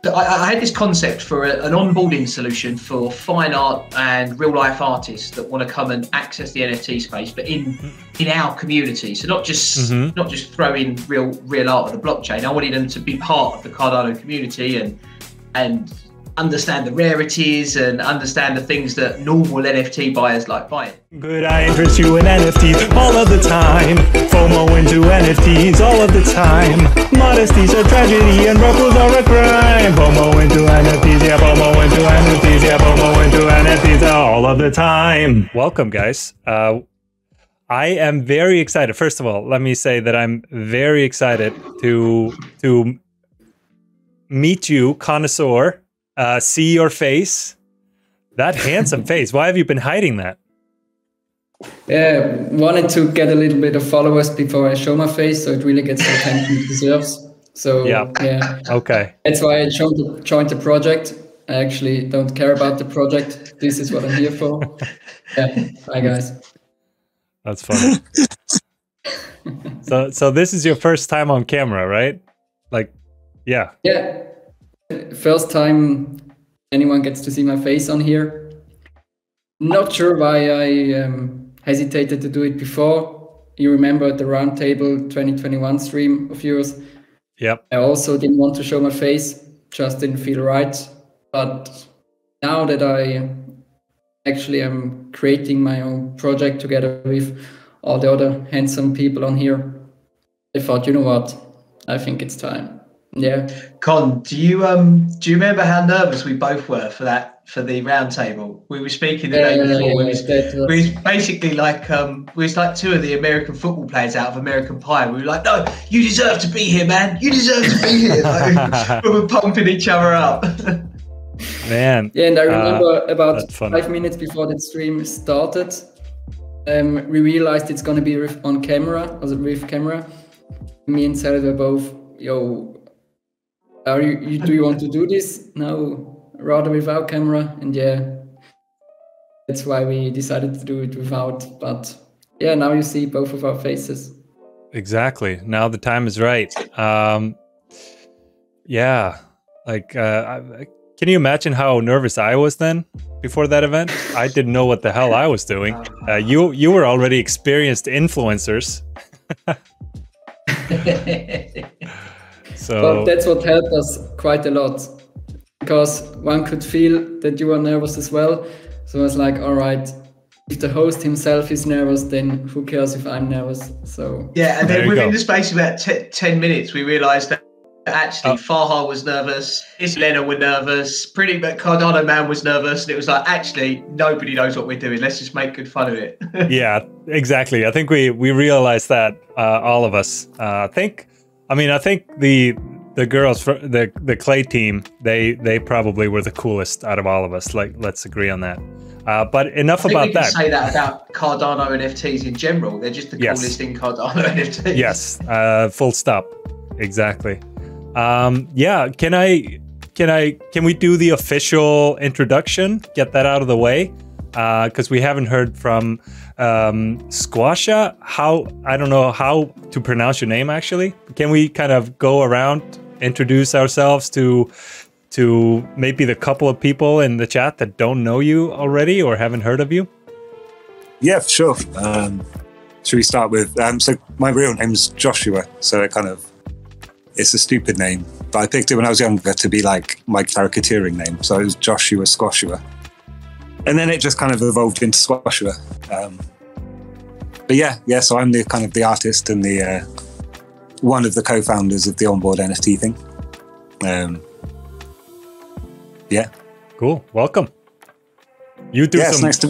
I had this concept for an onboarding solution for fine art and real life artists that want to come and access the NFT space, but in our community. So not just throw in real art on the blockchain. I wanted them to be part of the Cardano community and understand the rarities and understand the things that normal NFT buyers like buying. Could I interest you in NFTs all of the time? FOMO into NFTs all of the time. Modesties a tragedy and ruffles are a crime. FOMO into NFTs, yeah, FOMO into NFTs, yeah, FOMO into NFTs all of the time. Welcome, guys. I am very excited. First of all, let me say that I'm very excited to meet you, connoisseur. See your face, that handsome face. Why have you been hiding that? Yeah, wanted to get a little bit of followers before I show my face, so it really gets the attention it deserves. So yeah, okay. That's why I joined the project. I actually don't care about the project. This is what I'm here for. Yeah, bye guys. That's funny. So this is your first time on camera, right? Like, yeah. Yeah. First time anyone gets to see my face on here. Not sure why I hesitated to do it before. You remember the Roundtable 2021 stream of yours? Yep. I also didn't want to show my face, just didn't feel right. But now that I actually am creating my own project together with all the other handsome people on here, I thought, you know what? I think it's time. Yeah. Con, do you remember how nervous we both were for the round table? We were speaking the day before. We was basically like we was like two of the American football players out of American Pie. We were like, no, you deserve to be here, man. You deserve to be here. Like, we were pumping each other up. Man. Yeah, and I remember about 5 minutes before the stream started, we realized it's gonna be on camera, with camera. Me and Sarah were both, yo, do you want to do this? No, rather without camera. And yeah, that's why we decided to do it without. But yeah, now you see both of our faces. Exactly. Now the time is right. Yeah. Like, can you imagine how nervous I was then before that event? I didn't know what the hell I was doing. You were already experienced influencers. But that's what helped us quite a lot, because one could feel that you were nervous as well. So I was like, all right, if the host himself is nervous, then who cares if I'm nervous? So yeah, and then within the space of about 10 minutes, we realized that actually Farha was nervous, Islena were nervous, pretty much Cardano Man was nervous, and it was like, actually, nobody knows what we're doing. Let's just make good fun of it. Yeah, exactly. I think we realized that, all of us. I think the girls, the Clay team, they probably were the coolest out of all of us. Like, let's agree on that. But enough about that. I think we can say that about Cardano NFTs in general. They're just the coolest in Cardano NFTs. Yes, full stop. Exactly. Yeah, can we do the official introduction? Get that out of the way, because we haven't heard from Squasha. I don't know how to pronounce your name actually. Can we kind of go around, introduce ourselves to maybe the couple of people in the chat that don't know you already or haven't heard of you? Yeah, for sure. Should we start with so my real name's Joshua, so it's a stupid name, but I picked it when I was younger to be like my caricaturing name. So it was Joshua Squashua. And then it just kind of evolved into Squashua. But yeah, so I'm the kind of the artist and the one of the co-founders of the OnBoard NFT thing. Yeah. Cool. Welcome. You do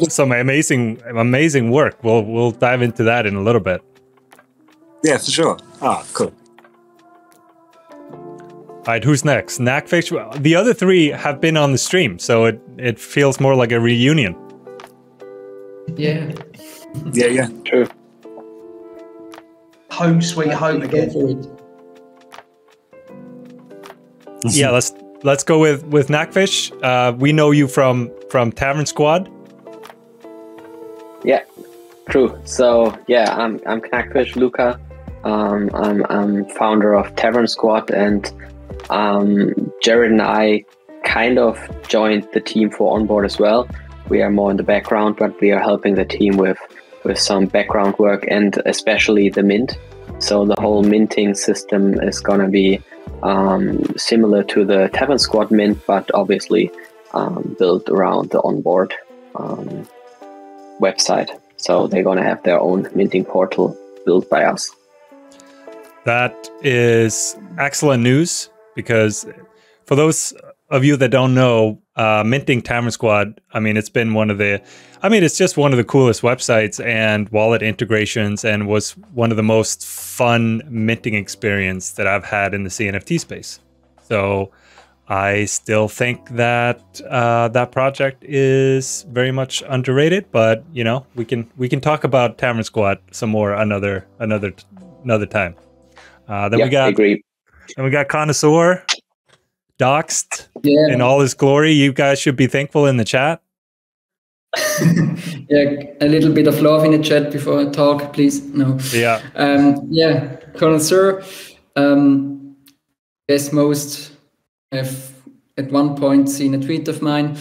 some amazing work. We'll dive into that in a little bit. Yeah, for sure. Ah, cool. All right, who's next? Knackfish. The other three have been on the stream, so it feels more like a reunion. Yeah. Yeah. True. Home sweet home again. Yeah, let's go with Knackfish. We know you from Tavern Squad. Yeah, true. So yeah, I'm Knackfish Luca. I'm founder of Tavern Squad, and Jared and I kind of joined the team for OnBoard as well. We are more in the background, but we are helping the team with some background work and especially the mint. So the whole minting system is going to be similar to the Tavern Squad mint, but obviously built around the OnBoard website. So they're going to have their own minting portal built by us. That is excellent news, because for those of you that don't know, minting Tavern Squad, I mean, it's been it's just one of the coolest websites and wallet integrations, and was one of the most fun minting experience that I've had in the CNFT space. So I still think that that project is very much underrated, but you know, we can talk about Tavern Squad some more another time. We got CardanoThor doxed in all his glory. You guys should be thankful in the chat. Yeah, a little bit of love in the chat before I talk, please. No. Yeah. CardanoThor. Guess most have at one point seen a tweet of mine.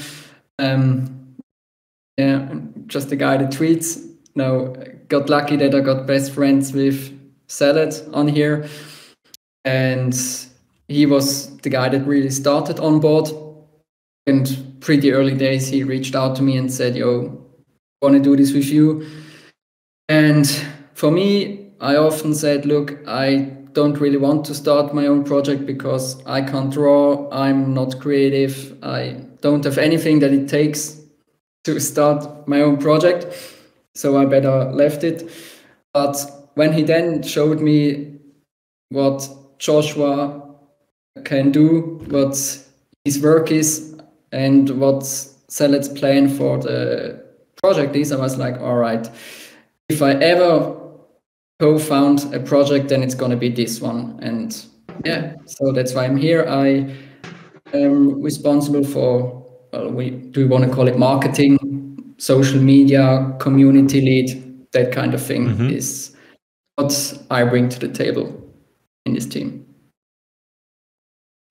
Just a guy that tweets. Now, got lucky that I got best friends with Salad on here, and he was the guy that really started OnBoard. And pretty early days, he reached out to me and said, "Yo, I want to do this with you." And for me, I often said, "Look, I don't really want to start my own project because I can't draw. I'm not creative. I don't have anything that it takes to start my own project. So I better left it." But when he then showed me what Joshua can do, what his work is, and what Salad's plan for the project is, I was like, all right, if I ever co-found a project, then it's going to be this one. And yeah, so that's why I'm here. I am responsible for, do we want to call it marketing, social media, community lead, that kind of thing is what I bring to the table in this team.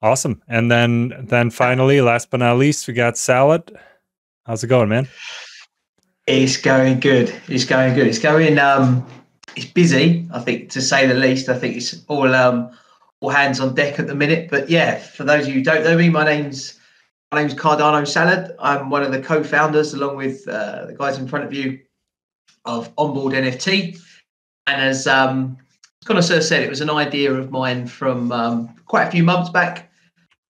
Awesome. And then finally, last but not least, we got Salad. How's it going, man? It's going good. It's going good. It's going. It's busy, I think, to say the least. I think it's all hands on deck at the minute. But yeah, for those of you who don't know me, my name's Cardano Salad. I'm one of the co-founders, along with the guys in front of you, of OnBoard NFT. And as CardanoThor said, it was an idea of mine from quite a few months back.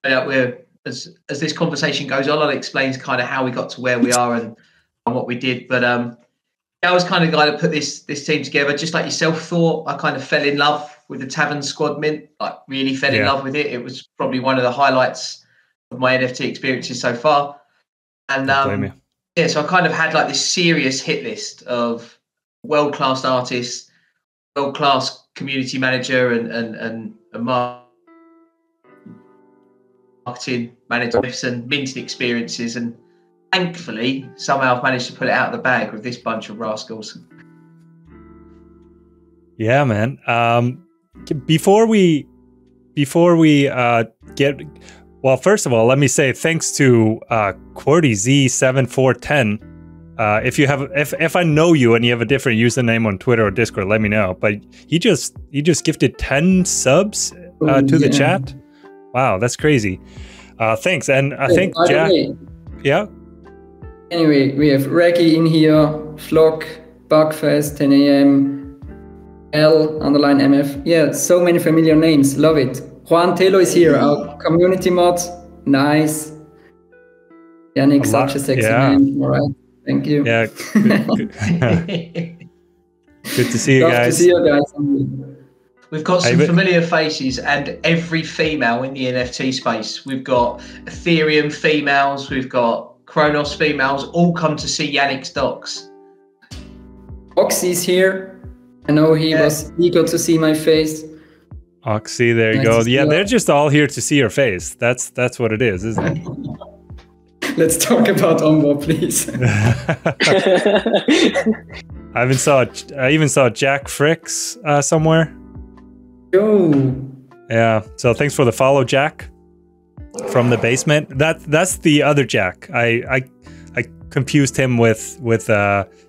As this conversation goes on, I'll explain kind of how we got to where we are and what we did. But I was kind of the guy that put this team together, just like yourself, Thor. I kind of fell in love with the Tavern Squad mint, like really fell in love with it. It was probably one of the highlights of my NFT experiences so far. And so I kind of had like this serious hit list of world-class artists, world-class community manager and marketing managers and minting experiences, and thankfully somehow I've managed to pull it out of the bag with this bunch of rascals. Yeah, man. Before we get, well, first of all, let me say thanks to QWERTYZ7410. If I know you and you have a different username on Twitter or Discord, let me know. But he just gifted 10 subs to the chat. Wow, that's crazy. Thanks. And I think Jack. Yeah. Anyway, we have Reggie in here, Flock, Bugfest, 10 a.m., L_MF. Yeah, so many familiar names. Love it. Juan Telo is here, our community mod. Nice. Yannick, such a sexy name. All right. Thank you. Yeah. Good to see you guys. Love to see you guys. We've got some familiar faces and every female in the NFT space. We've got Ethereum females, we've got Kronos females, all come to see Yannick's docs. Oxy's here. I know he was eager to see my face. Oxy, there you go. Yeah, they're just all here to see your face. That's what it is, isn't it? Let's talk about OnBoard, please. I even saw Jack Fricks somewhere. Yo. Yeah. So thanks for the follow, Jack. from the basement. That's the other Jack. I confused him with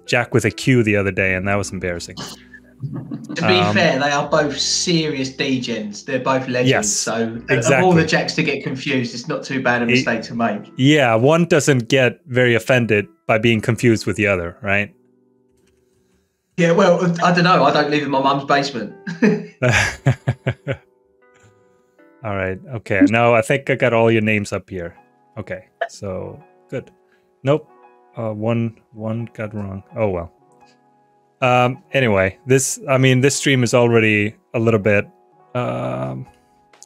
Jack with a Q the other day, and that was embarrassing. To be fair, they are both serious degens. They're both legends. Yes, so exactly. Of all the Jacks to get confused, it's not too bad a mistake to make. Yeah, one doesn't get very offended by being confused with the other, right? Yeah, well, I don't know. I don't live in my mum's basement. All right. Okay. Now I think I got all your names up here. Okay. So good. Nope. One got wrong. Oh well. Anyway, this stream is already a little bit all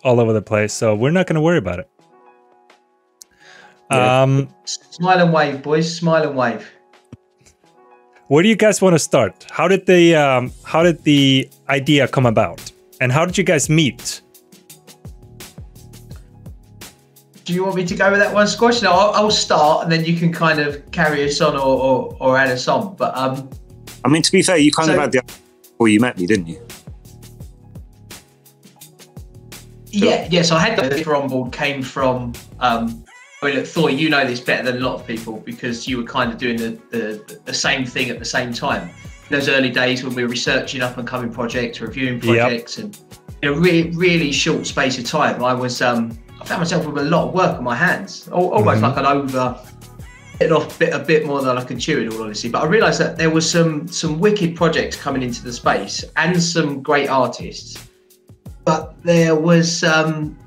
over the place, so we're not going to worry about it. Smile and wave, boys. Smile and wave. Where do you guys want to start? How did the idea come about, and how did you guys meet? Do you want me to go with that one, Squash? No, I'll start, and then you can kind of carry us on or add us on. But I mean, to be fair, you kind of had the idea before you met me, didn't you? Yeah. So I had the for OnBoard came from. I mean, look, Thor, you know this better than a lot of people because you were kind of doing the same thing at the same time. In those early days when we were researching up and coming projects, reviewing projects, and in a really short space of time, I found myself with a lot of work on my hands, almost like a bit more than I could chew, in all honesty. But I realised that there was some wicked projects coming into the space and some great artists, but there wasn't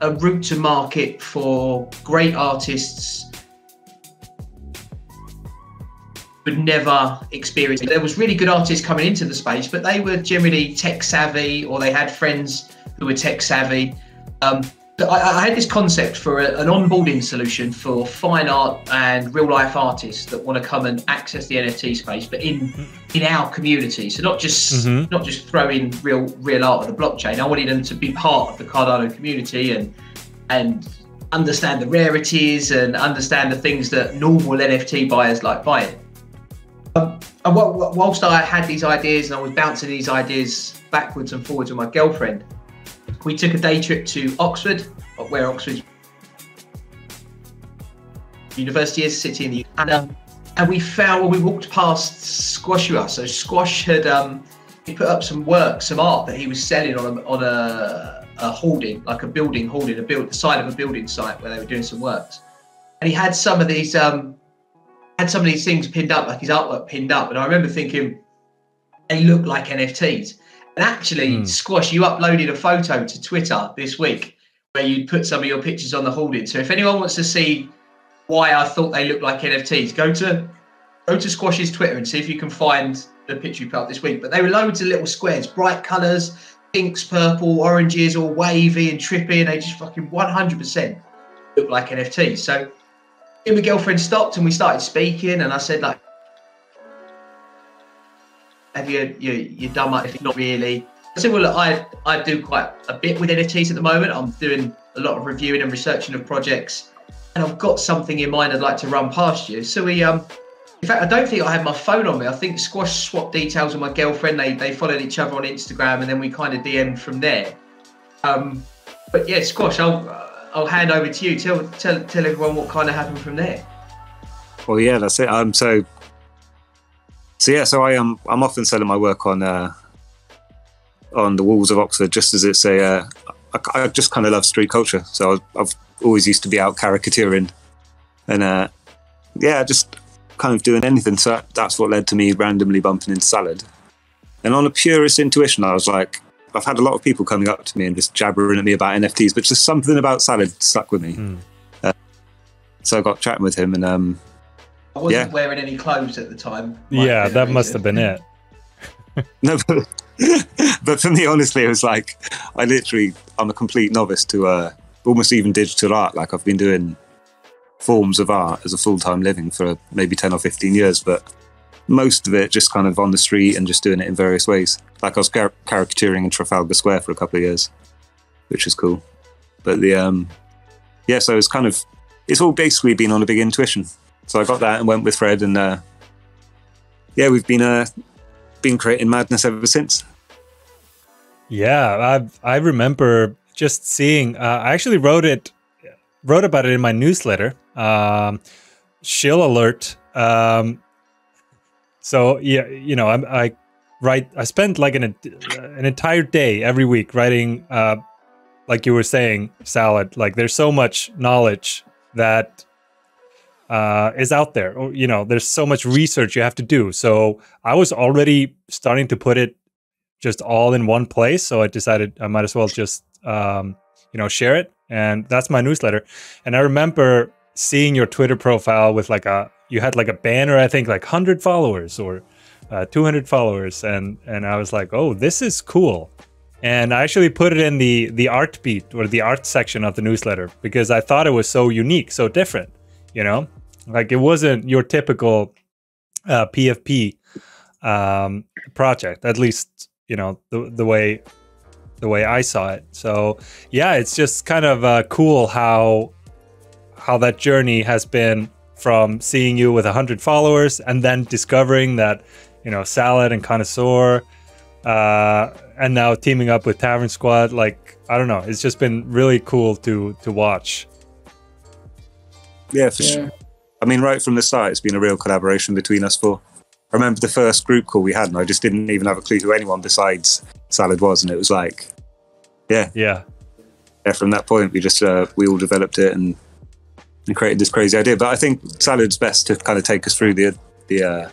a route to market for great artists would never experience it. There was really good artists coming into the space, but they were generally tech savvy or they had friends who were tech savvy. I had this concept for an onboarding solution for fine art and real life artists that want to come and access the NFT space, but in our community. So not just throwing real art on the blockchain. I wanted them to be part of the Cardano community and understand the rarities and understand the things that normal NFT buyers like buying. And whilst I had these ideas and I was bouncing these ideas backwards and forwards with my girlfriend, we took a day trip to Oxford, where Oxford University is, city in the and we walked past Squashua. So Squash had he put up some art that he was selling on a hoarding, like a building hoarding, the side of a building site where they were doing some works, and he had some of these things pinned up, like his artwork pinned up, and I remember thinking they look like NFTs. And actually, Squash, you uploaded a photo to Twitter this week where you'd put some of your pictures on the hoarding. So if anyone wants to see why I thought they look like NFTs, go to Squash's Twitter and see if you can find the picture you put up this week. But they were loads of little squares, bright colours, pinks, purple, oranges, all wavy and trippy, and they just fucking 100% look like NFTs. So me and my girlfriend stopped and we started speaking, and I said, like, have you done much? If not really. I said, well, look, I do quite a bit with NFTs at the moment. I'm doing a lot of reviewing and researching of projects, and I've got something in mind I'd like to run past you. So we, in fact, I don't think I had my phone on me. I think Squash swapped details with my girlfriend. They followed each other on Instagram, and then we kind of DM'd from there. But yeah, Squash, I'll hand over to you. Tell everyone what kind of happened from there. Well, yeah, that's it. So I'm often selling my work on the walls of Oxford, just as it's I just kind of love street culture. So I've always used to be out caricaturing, and just kind of doing anything. So that's what led to me randomly bumping into Salad. And on a purest intuition, I was like, I've had a lot of people coming up to me and just jabbering at me about NFTs, but just something about Salad stuck with me. So I got chatting with him, and I wasn't wearing any clothes at the time. Yeah, that must have been it. No, but for me, honestly, it was like I'm a complete novice to almost even digital art. Like, I've been doing forms of art as a full-time living for maybe 10 or 15 years, but most of it just kind of on the street and just doing it in various ways. Like, I was caricaturing in Trafalgar Square for a couple of years, which is cool. But so it's all basically been on a big intuition. So I got that and went with Fred, and we've been creating madness ever since. Yeah, I remember just seeing. I actually wrote it wrote about it in my newsletter. Shill alert. So yeah, you know, I spent like an entire day every week writing, like you were saying, Salad. Like there's so much knowledge that is out there. Or, you know, there's so much research you have to do. So I was already starting to put it just all in one place. So I decided I might as well just, you know, share it. And that's my newsletter. And I remember seeing your Twitter profile with like you had like a banner, I think like 100 followers or 200 followers. And I was like, oh, this is cool. And I actually put it in the art beat or the art section of the newsletter because I thought it was so unique, so different, you know, like it wasn't your typical PFP project, at least, you know, the way I saw it. So yeah, it's just kind of cool how that journey has been from seeing you with 100 followers and then discovering that, you know, Salad and CardanoThor, and now teaming up with Tavern Squad. Like, I don't know, it's just been really cool to watch. Yeah, for sure. I mean, right from the start, it's been a real collaboration between us four. I remember the first group call we had, and I just didn't even have a clue who anyone besides Salad was, and it was like, yeah. From that point, we just we all developed it and created this crazy idea. But I think Salad's best to kind of take us through the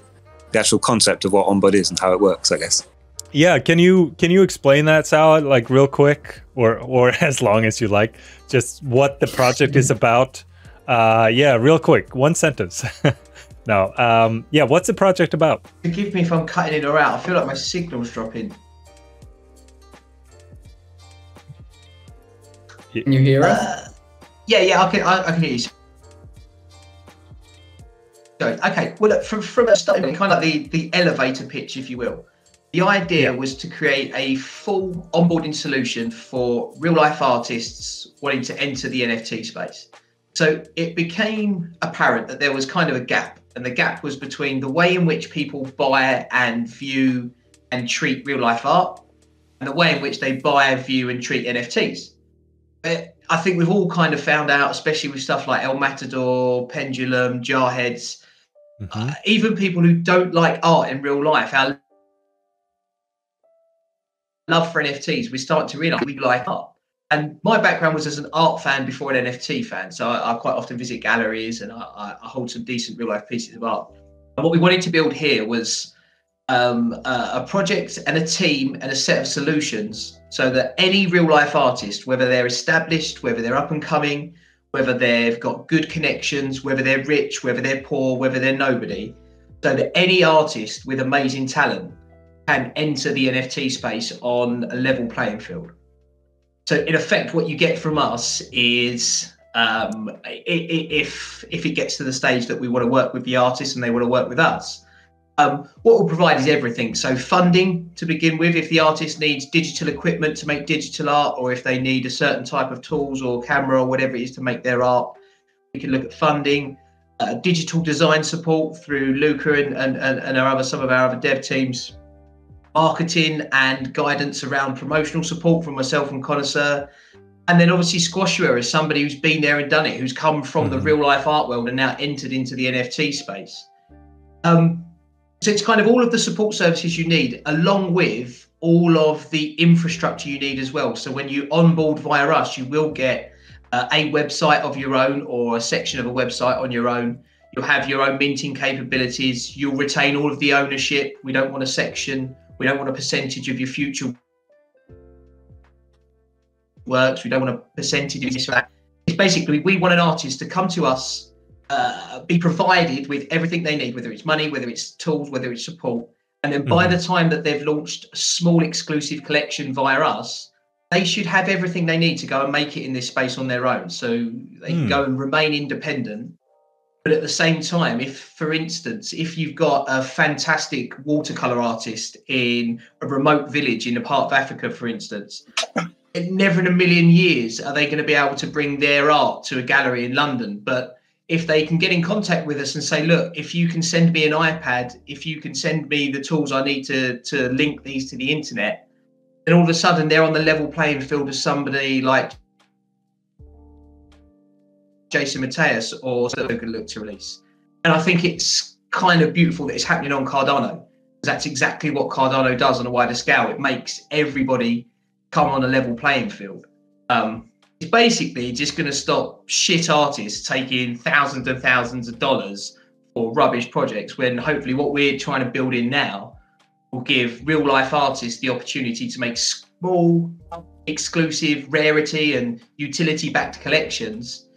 actual concept of what OnBoard is and how it works, I guess. Yeah, can you explain that, Salad, like real quick, or as long as you like, just what the project is about? Yeah, real quick, one sentence. No, yeah, what's the project about? Forgive me if I'm cutting in or out. I feel like my signal's dropping. Can you hear us? Yeah, I can hear you. Okay, well, look, from the start, kind of like the elevator pitch, if you will. The idea was to create a full onboarding solution for real-life artists wanting to enter the NFT space. So it became apparent that there was kind of a gap, and the gap was between the way in which people buy and view and treat real-life art and the way in which they buy, view and treat NFTs. I think we've all kind of found out, especially with stuff like El Matador, Pendulum, Jarheads, even people who don't like art in real life, our love for NFTs, we start to realize we like art. And my background was as an art fan before an NFT fan. So I quite often visit galleries and I hold some decent real life pieces of art. And what we wanted to build here was a project and a team and a set of solutions so that any real life artist, whether they're established, whether they're up and coming, whether they've got good connections, whether they're rich, whether they're poor, whether they're nobody, so that any artist with amazing talent can enter the NFT space on a level playing field. So in effect, what you get from us is if it gets to the stage that we want to work with the artist and they want to work with us, what we'll provide is everything. So funding to begin with, if the artist needs digital equipment to make digital art, or if they need a certain type of tools or camera or whatever it is to make their art, we can look at funding, digital design support through Luca and some of our other dev teams, marketing and guidance around promotional support from myself and CardanoThor. And then obviously Squashware is somebody who's been there and done it, who's come from the real life art world and now entered into the NFT space. So it's kind of all of the support services you need, along with all of the infrastructure you need as well. So when you onboard via us, you will get a website of your own or a section of a website on your own. You'll have your own minting capabilities. You'll retain all of the ownership. We don't want a section. We don't want a percentage of your future works. We don't want a percentage of this. It's basically, we want an artist to come to us, be provided with everything they need, whether it's money, whether it's tools, whether it's support. And then by the time that they've launched a small exclusive collection via us, they should have everything they need to go and make it in this space on their own. So they can go and remain independent. But at the same time, if, for instance, if you've got a fantastic watercolor artist in a remote village in a part of Africa, for instance, never in a million years are they going to be able to bring their art to a gallery in London. But if they can get in contact with us and say, look, if you can send me an iPad, if you can send me the tools I need to link these to the internet, then all of a sudden they're on the level playing field as somebody like Jason Mateus or so going to look to release. And I think it's kind of beautiful that it's happening on Cardano. That's exactly what Cardano does on a wider scale. It makes everybody come on a level playing field. It's basically just going to stop shit artists taking thousands and thousands of dollars for rubbish projects, when hopefully what we're trying to build in now will give real life artists the opportunity to make small, exclusive, rarity and utility backed collections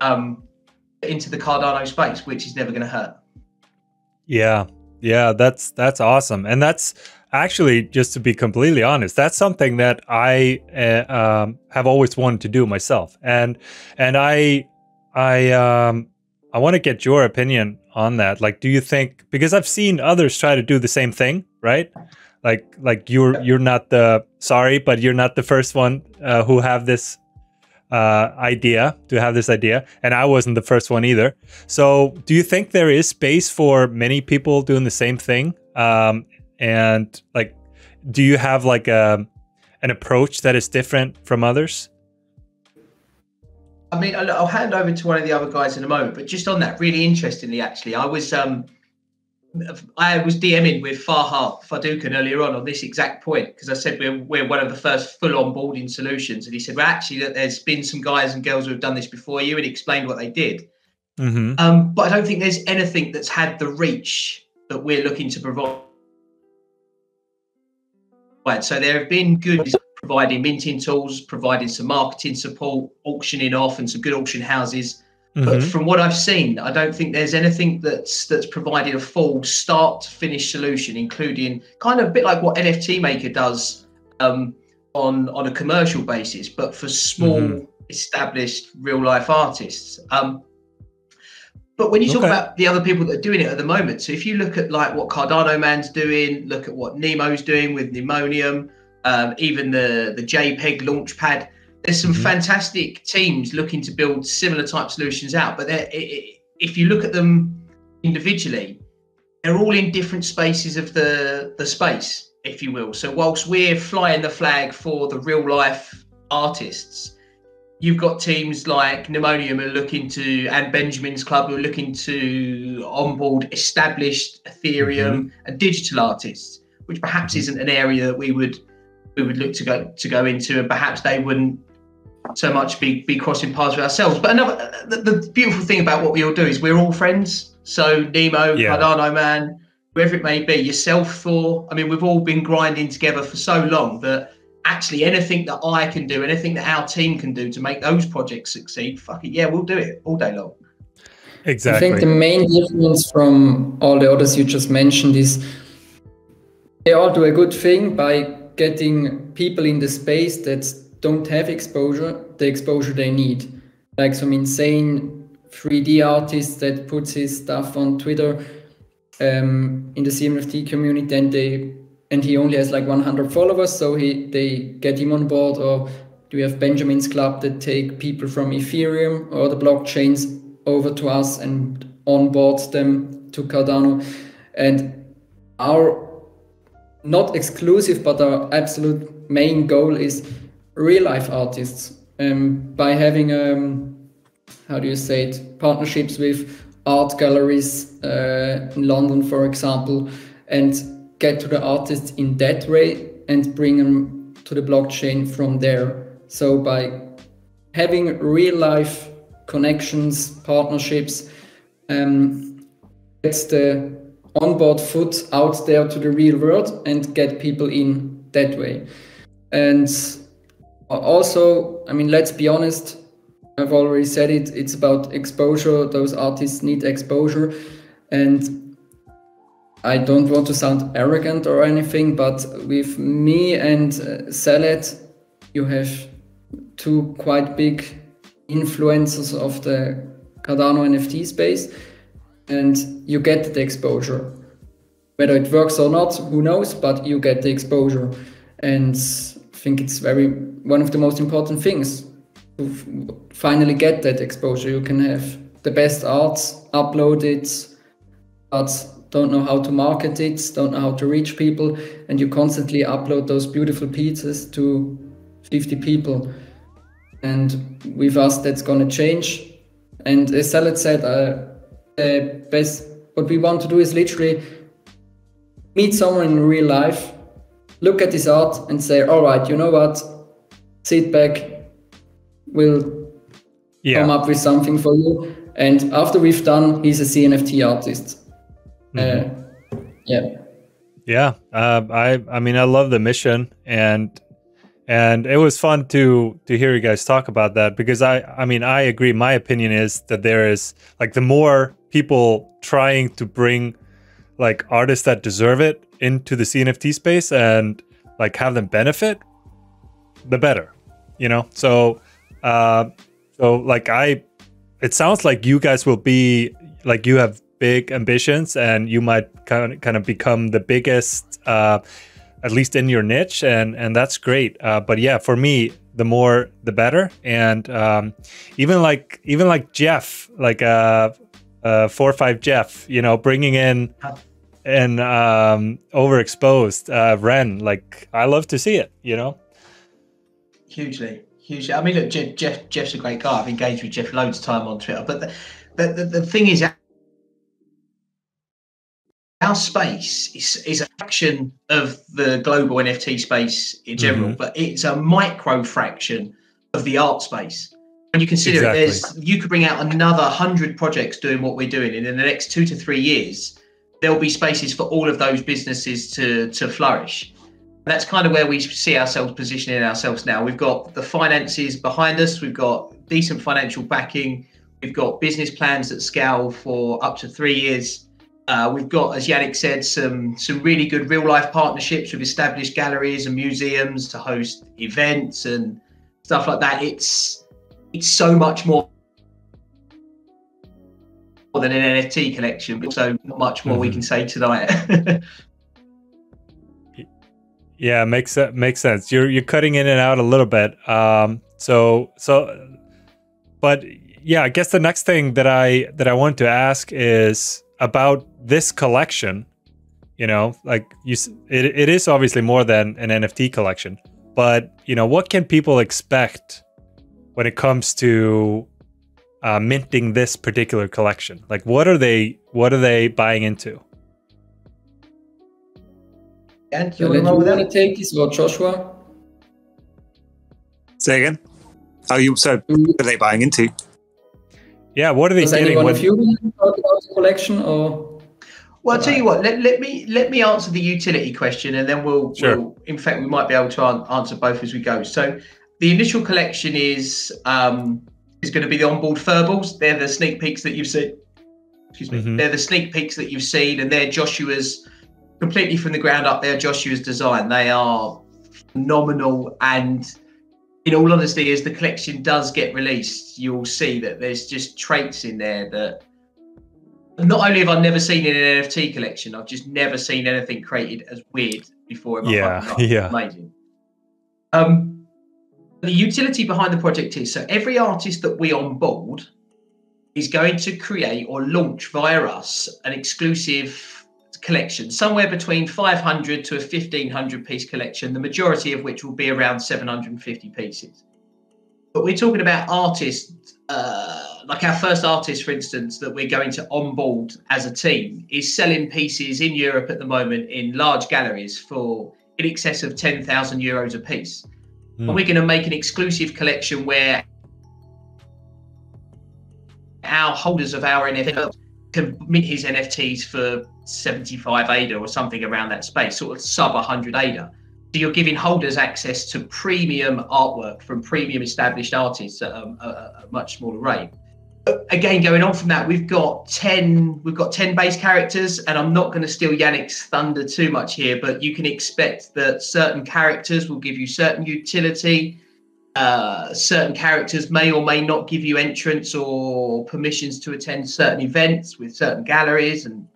into the Cardano space, which is never going to hurt. Yeah, that's awesome. And that's actually, just to be completely honest, that's something that I have always wanted to do myself. And I want to get your opinion on that. Like, do you think, because I've seen others try to do the same thing, right? Like you're not the, sorry, but you're not the first one who have this idea, and I wasn't the first one either. So do you think there is space for many people doing the same thing? And like, do you have like an approach that is different from others? I mean, I'll hand over to one of the other guys in a moment, but just on that, really interestingly, actually, I was DMing with Farhat Fadukan earlier on this exact point, because I said we're one of the first full onboarding solutions, and he said, well, actually, that there's been some guys and girls who have done this before you, and he explained what they did. Mm-hmm. But I don't think there's anything that's had the reach that we're looking to provide. So there have been good providing minting tools, providing some marketing support, auctioning off, and some good auction houses. But from what I've seen, I don't think there's anything that's provided a full start to finish solution, including kind of a bit like what NFT Maker does on a commercial basis, but for small, established real life artists. But when you talk about the other people that are doing it at the moment, so if you look at like what Cardano Man's doing, look at what Nemo's doing with Pneumonium, even the JPEG Launchpad, there's some fantastic teams looking to build similar type solutions out. But if you look at them individually, they're all in different spaces of the space, if you will. So whilst we're flying the flag for the real life artists, you've got teams like Pneumonium and Benjamin's Club who are looking to onboard established Ethereum and digital artists, which perhaps isn't an area that we would look to go into, and perhaps they wouldn't so much be crossing paths with ourselves. But the beautiful thing about what we all do is we're all friends. So Nemo, Cardano Man, whoever it may be, yourself, Thor. I mean, we've all been grinding together for so long that actually anything that I can do, anything that our team can do to make those projects succeed, fuck it, yeah, we'll do it all day long. Exactly. I think the main difference from all the others you just mentioned is they all do a good thing by getting people in the space that don't have the exposure they need. Like some insane 3D artist that puts his stuff on Twitter in the CNFT community, and he only has like 100 followers, so they get him on board. Or do we have Benjamin's Club that take people from Ethereum or the blockchains over to us and onboard them to Cardano? And our not exclusive, but our absolute main goal is real life artists. By having, partnerships with art galleries in London, for example, and get to the artists in that way and bring them to the blockchain from there. So by having real life connections, partnerships, gets the onboard foot out there to the real world and get people in that way. And also, I mean, let's be honest, I've already said it, it's about exposure. Those artists need exposure. And I don't want to sound arrogant or anything, but with me and Salet, you have two quite big influencers of the Cardano NFT space, and you get the exposure. Whether it works or not, who knows, but you get the exposure. And I think it's one of the most important things to finally get that exposure. You can have the best arts, upload it, but don't know how to market it, don't know how to reach people, and you constantly upload those beautiful pieces to 50 people. And with us, that's going to change. And as Salad said, what we want to do is literally meet someone in real life, look at his art and say, all right, you know what, sit back, we'll come up with something for you. And after we've done, he's a CNFT artist. Yeah. I mean, I love the mission, and it was fun to hear you guys talk about that, because I mean, I agree. My opinion is that there is, like, the more people trying to bring, like, artists that deserve it into the CNFT space and, like, have them benefit, the better, you know? So like, it sounds like you guys will be, like, you have big ambitions, and you might kind of become the biggest, at least in your niche, and that's great. But yeah, for me, the more the better. And even like Jeff, like 4-5 Jeff, you know, bringing in and overexposed Ren, like, I love to see it, you know. Hugely. I mean, look, Jeff's a great guy. I've engaged with Jeff loads of time on Twitter, but the thing is, our space is a fraction of the global NFT space in general, but it's a micro fraction of the art space. When you consider it, you could bring out another 100 projects doing what we're doing, and in the next 2 to 3 years, there'll be spaces for all of those businesses to flourish. And that's kind of where we see ourselves positioning ourselves now. We've got the finances behind us. We've got decent financial backing. We've got business plans that scale for up to 3 years. We've got, as Yannick said, some really good real life partnerships with established galleries and museums to host events and stuff like that. It's so much more than an NFT collection, but so much more we can say tonight. Yeah, makes sense. You're cutting in and out a little bit. But yeah, I guess the next thing that I want to ask is about this collection. You know, like it is obviously more than an NFT collection, but you know, what can people expect when it comes to minting this particular collection? Like, what are they buying into? And you want to take this, or Joshua? Say again. What are they buying into? Yeah, what are they getting? Anyone of you talk about the collection, or? Well, I'll tell you what. Let me answer the utility question, and then we'll in fact, we might be able to answer both as we go. So, the initial collection is going to be the OnBoard Furballs. They're the sneak peeks that you've seen. Excuse me. They're the sneak peeks that you've seen, and they're Joshua's. Completely from the ground up, they're Joshua's design. They are phenomenal, and in all honesty, as the collection does get released, you'll see that there's just traits in there that not only have I never seen in an NFT collection, I've just never seen anything created as weird before in my life. Yeah. Amazing. The utility behind the project is, so every artist that we onboard is going to create or launch via us an exclusive collection, somewhere between 500 to a 1,500 piece collection, the majority of which will be around 750 pieces. But we're talking about artists, like our first artist, for instance, that we're going to onboard as a team is selling pieces in Europe at the moment in large galleries for in excess of 10,000 euros a piece. And we're going to make an exclusive collection where our holders of our NFT can mint his NFTs for 75 ADA or something around that space, sort of sub 100 ADA. So you're giving holders access to premium artwork from premium established artists at a much smaller rate. But again, going on from that, we've got 10 base characters, and I'm not going to steal Yannick's thunder too much here, but you can expect that certain characters will give you certain utility. Certain characters may or may not give you entrance or permissions to attend certain events with certain galleries and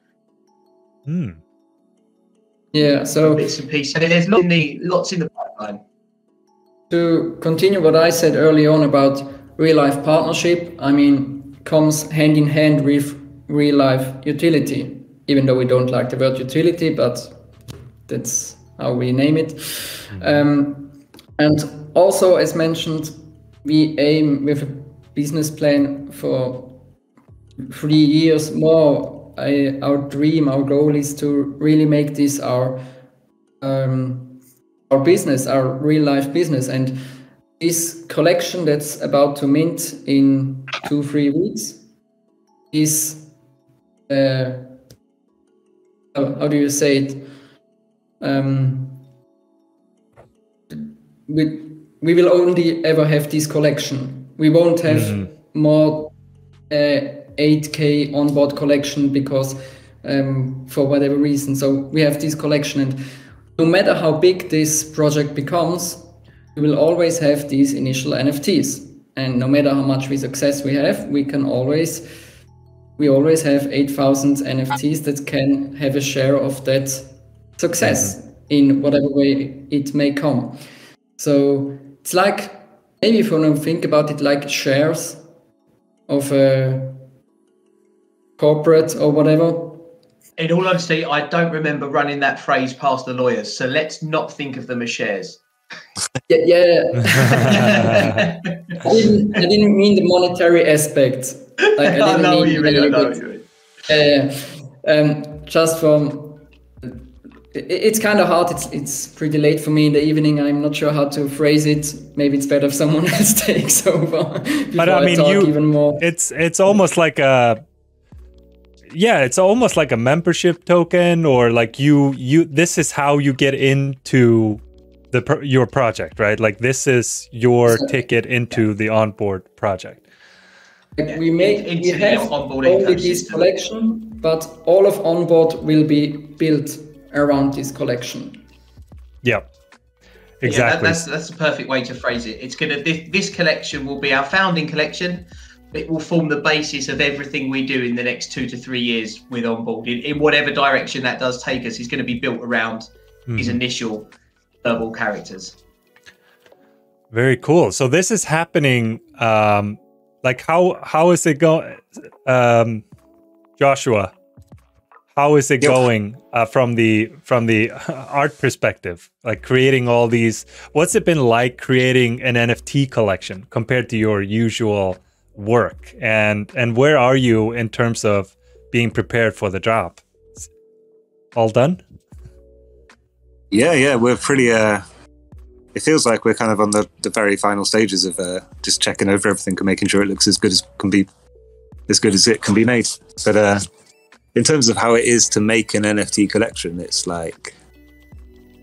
yeah, so bits and pieces. And there's lots in the pipeline. To continue what I said early on about real life partnership, I mean, comes hand in hand with real life utility, even though we don't like the word utility, but that's how we name it. And also, as mentioned, we aim with a business plan for 3 years more, our dream, our goal is to really make this our business, our real life business. And this collection that's about to mint in 2-3 weeks is how do you say it? We will only ever have this collection. We won't have more 8K onboard collection because for whatever reason. So we have this collection, and no matter how big this project becomes, we will always have these initial NFTs. And no matter how much success we have, we always have 8,000 NFTs that can have a share of that success in whatever way it may come. So it's like, maybe if you want to think about it like shares of a corporate or whatever. In all honesty, I don't remember running that phrase past the lawyers, so let's not think of them as shares. Yeah. I didn't mean the monetary aspect. Like, I know what you mean. Just from, it's kind of hard. It's pretty late for me in the evening. I'm not sure how to phrase it. Maybe it's better if someone else takes over. But I mean, even more. It's almost like it's almost like a membership token, or like you. This is how you get into your project, right? Like this is your ticket into the onboard project. Like we have only this collection, but all of onboard will be built around this collection. Yep. Exactly. Yeah, that's the perfect way to phrase it. It's this collection will be our founding collection. It will form the basis of everything we do in the next 2 to 3 years with onboard. In whatever direction that does take us, it's going to be built around his initial verbal characters. Very cool. So this is happening. Like how is it going, Joshua? How is it going from the art perspective? Like creating all these. What's it been like creating an NFT collection compared to your usual work? And where are you in terms of being prepared for the drop? All done? Yeah, we're pretty. It feels like we're kind of on the very final stages of just checking over everything and making sure it looks as good as it can be made. But in terms of how it is to make an NFT collection, it's like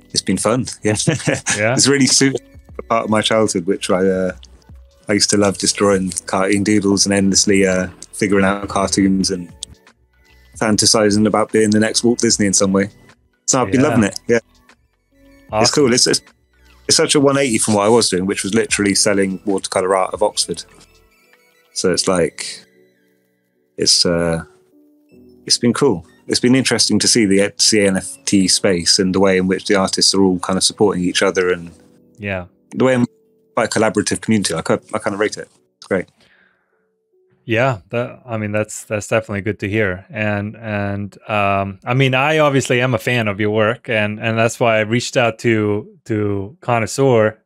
it's been fun. Yeah, it's really suited a part of my childhood, which I used to love just drawing cartoon doodles and endlessly figuring out cartoons and fantasizing about being the next Walt Disney in some way. So I've been loving it. Yeah, awesome. It's cool. It's such a 180 from what I was doing, which was literally selling watercolor art of Oxford. So it's like it's been cool. It's been interesting to see the CNFT space and the way in which the artists are all kind of supporting each other, and the way in quite a collaborative community. I kind of rate it. It's great. Yeah, that's definitely good to hear. And I mean, I obviously am a fan of your work, and that's why I reached out to CardanoThor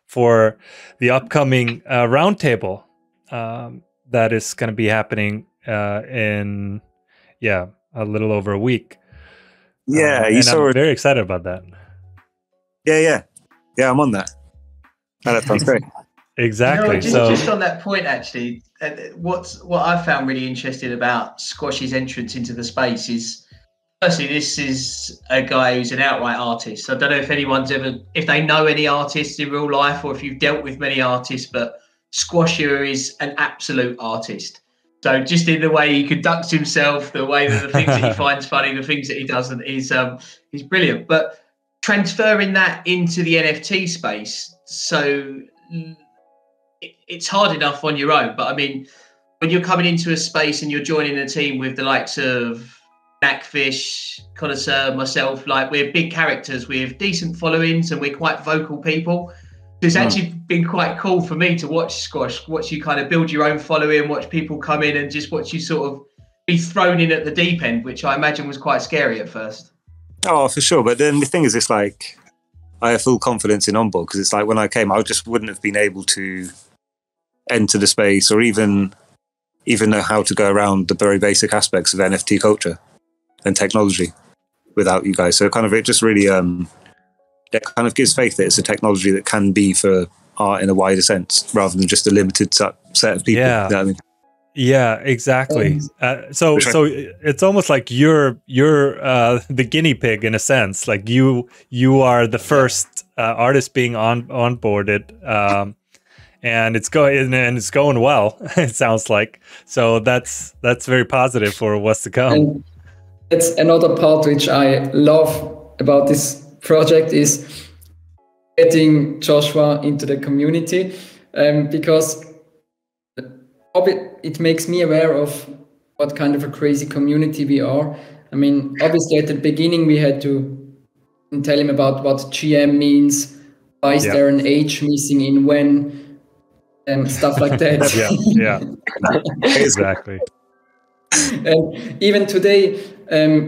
for the upcoming roundtable that is going to be happening in a little over a week. Yeah, I'm very excited about that. Yeah, I'm on that. Oh, that sounds great. Exactly. Just on that point, actually, what I found really interesting about Squash's entrance into the space is, firstly, this is a guy who's an outright artist. I don't know if if they know any artists in real life, or if you've dealt with many artists, but Squash is an absolute artist. So just in the way he conducts himself, the way that the things that he finds funny, the things that he doesn't, he's brilliant. But transferring that into the NFT space, so it's hard enough on your own. But I mean, when you're coming into a space and you're joining a team with the likes of Knackfish, CardanoThor, myself, like we're big characters with decent followings and we're quite vocal people. So it's actually been quite cool for me to watch Squash, watch you kind of build your own following, watch people come in and just watch you sort of be thrown in at the deep end, which I imagine was quite scary at first. Oh, for sure. But then the thing is, it's like I have full confidence in onboard, because it's like when I came, I just wouldn't have been able to enter the space or even even know how to go around the very basic aspects of NFT culture and technology without you guys. So it just really it kind of gives faith that it's a technology that can be for art in a wider sense rather than just a limited set of people. Yeah. You know what I mean? Yeah, exactly. So it's almost like you're the guinea pig in a sense. Like you are the first artist being onboarded, and it's going well. It sounds like. So that's very positive for what's to come. And it's another part which I love about this project is getting Joshua into the community, because it makes me aware of what kind of a crazy community we are. I mean, obviously at the beginning we had to tell him about what GM means, why is there an H missing in when, and stuff like that. yeah, exactly. And even today,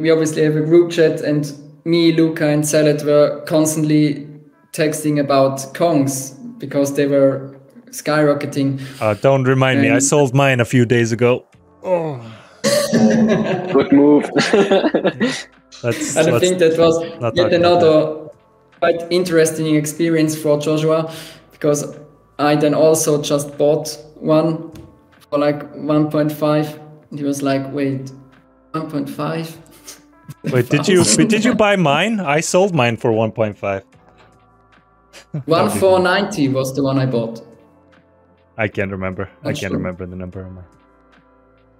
we obviously have a group chat, and me, Luca, and Salad were constantly texting about Kongs because they were skyrocketing. Don't remind me. I sold mine a few days ago. Oh, good move. I think that was yet another quite interesting experience for Joshua, because I then also just bought one for like 1.5. And he was like, "Wait, 1.5? Wait, did you buy mine? I sold mine for 1.5. 1,490 was the one I bought. I can't remember. I can't remember the number of mine.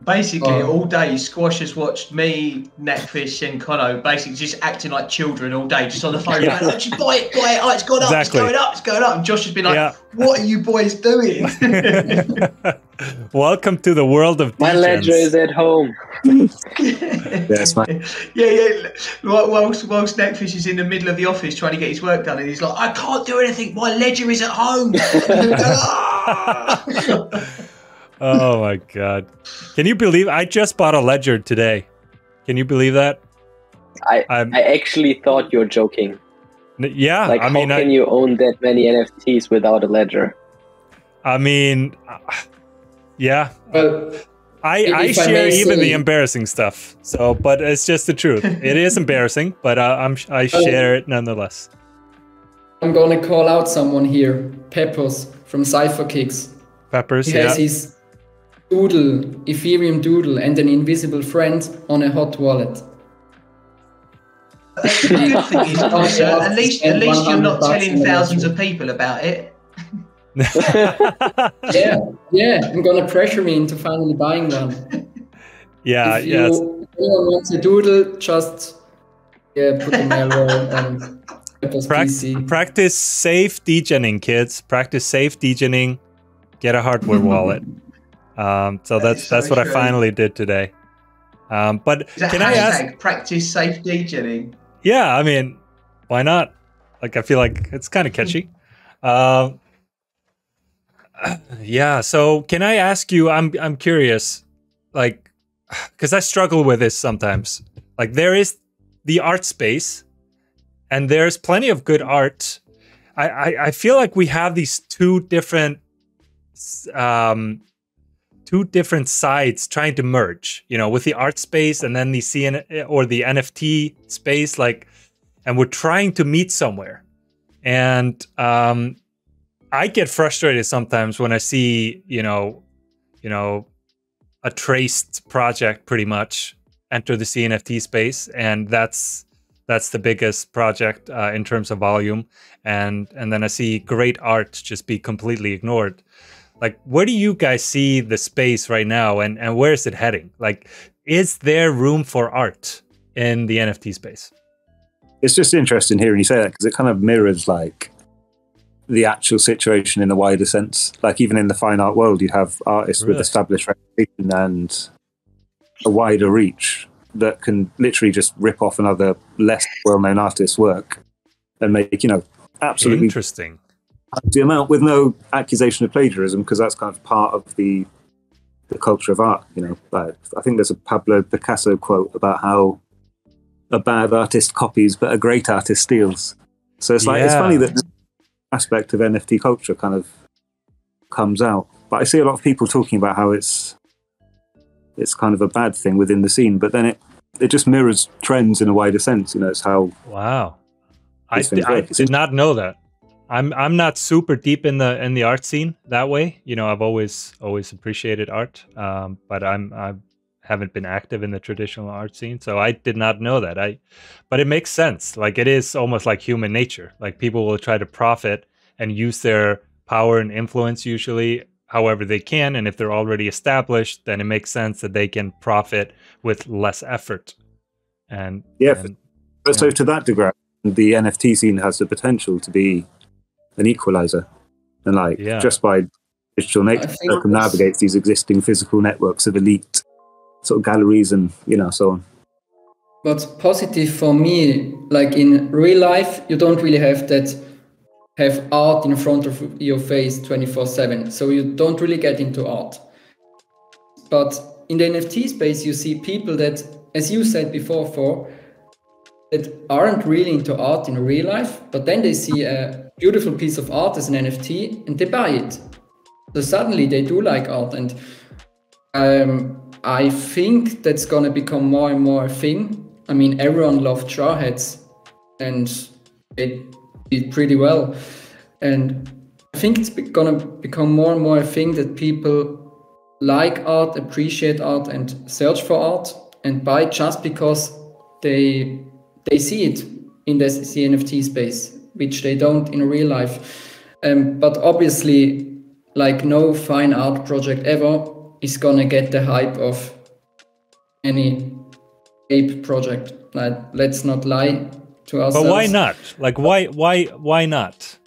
Basically, all day, Squash has watched me, Netfish, and Kono basically just acting like children all day, just on the phone. Going, oh, just buy it. Oh, it's gone up, exactly. It's going up. And Josh has been like, what are you boys doing? Welcome to the world of my ledger is at home. Yes, man. Yeah. Whilst Netfish is in the middle of the office trying to get his work done, and he's like, I can't do anything. My ledger is at home. Oh my God. Can you believe I just bought a ledger today? Can you believe that? I actually thought you were joking. Yeah. Like, how can you own that many NFTs without a ledger? I mean, yeah. Well, I share even the embarrassing stuff. So, but it's just the truth. It is embarrassing, but I share it nonetheless. I'm gonna call out someone here. Peppers from Cypher Kicks. Peppers, he has his doodle, Ethereum doodle, and an invisible friend on a hot wallet. The good thing is, also, at least you're not telling thousands of people about it. yeah, I'm gonna pressure me into finally buying one. Yeah, if anyone wants a doodle, just put the mail on Peppers PC. Practice safe degening, kids. Practice safe degening. Get a hardware wallet. So that's what I finally did today. But can I ask? Practice safe degening. Yeah, I mean, why not? Like, I feel like it's kind of catchy. Yeah. So can I ask you? I'm curious, like, because I struggle with this sometimes. Like, there is the art space, and there's plenty of good art. I feel like we have these two different sides trying to merge, with the art space and then the the NFT space, like, and we're trying to meet somewhere. And I get frustrated sometimes when I see, a traced project pretty much enter the CNFT space, and that's the biggest project in terms of volume, and then I see great art just be completely ignored. Like, where do you guys see the space right now, and where is it heading? Like, is there room for art in the NFT space? It's just interesting hearing you say that, because it kind of mirrors, like, the actual situation in a wider sense. Like, even in the fine art world, you have artists with established reputation and a wider reach that can literally just rip off another less well-known artist's work and make, absolutely interesting the amount with no accusation of plagiarism, because that's kind of part of the culture of art. Like, I think there's a Pablo Picasso quote about how a bad artist copies but a great artist steals. So it's like, it's funny that this aspect of NFT culture kind of comes out, but I see a lot of people talking about how it's it's kind of a bad thing within the scene. But then it just mirrors trends in a wider sense. You know, it's how. Wow, I did not know that. I'm not super deep in the art scene that way. You know, I've always appreciated art, but I haven't been active in the traditional art scene, so I did not know that. But it makes sense. Like, it is almost like human nature. Like, people will try to profit and use their power and influence usually however they can, and if they're already established, then it makes sense that they can profit with less effort. And so to that degree, the NFT scene has the potential to be an equalizer, and just by digital nature, circumnavigates these existing physical networks of elite sort of galleries and so on. What's positive for me, like in real life, you don't really have art in front of your face 24/7, so you don't really get into art. But in the NFT space, you see people that, as you said before, that aren't really into art in real life, but then they see a beautiful piece of art as an NFT and they buy it. So suddenly they do like art, and I think that's going to become more and more a thing. I mean, everyone loved Jarheads and it did pretty well. And I think it's going to become more and more a thing that people like art, appreciate art, and search for art and buy just because they see it in the CNFT space, which they don't in real life. But obviously, like, no fine art project ever is gonna get the hype of any ape project. Like, let's not lie to ourselves. But why not? Like, why not?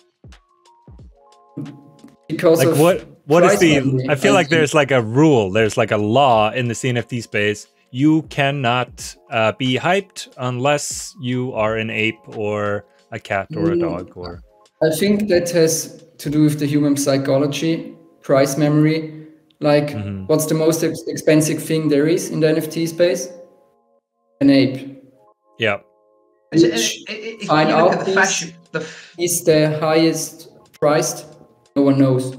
Because like, of what is the? I feel like there's like a rule. There's like a law in the CNFT space. You cannot be hyped unless you are an ape or a cat or a dog. Or I think that has to do with the human psychology, price memory. Like, what's the most expensive thing there is in the NFT space? An ape. Yeah. Fine art is the highest priced. No one knows.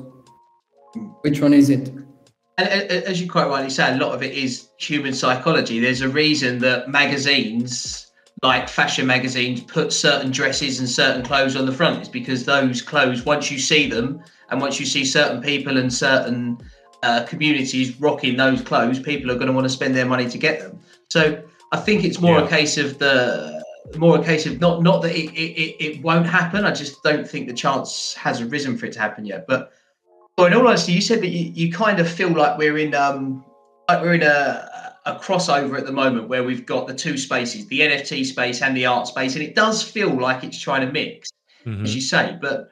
Which one is it? And as you quite rightly say, a lot of it is human psychology. There's a reason that magazines, like fashion magazines, put certain dresses and certain clothes on the front. It's because those clothes, once you see them and once you see certain people and certain communities rocking those clothes, people are going to want to spend their money to get them. So I think it's more a case of not that it won't happen. I just don't think the chance has arisen for it to happen yet. But in all honesty, you said that you kind of feel like we're in a crossover at the moment where we've got the two spaces, the NFT space and the art space, and it does feel like it's trying to mix, as you say. But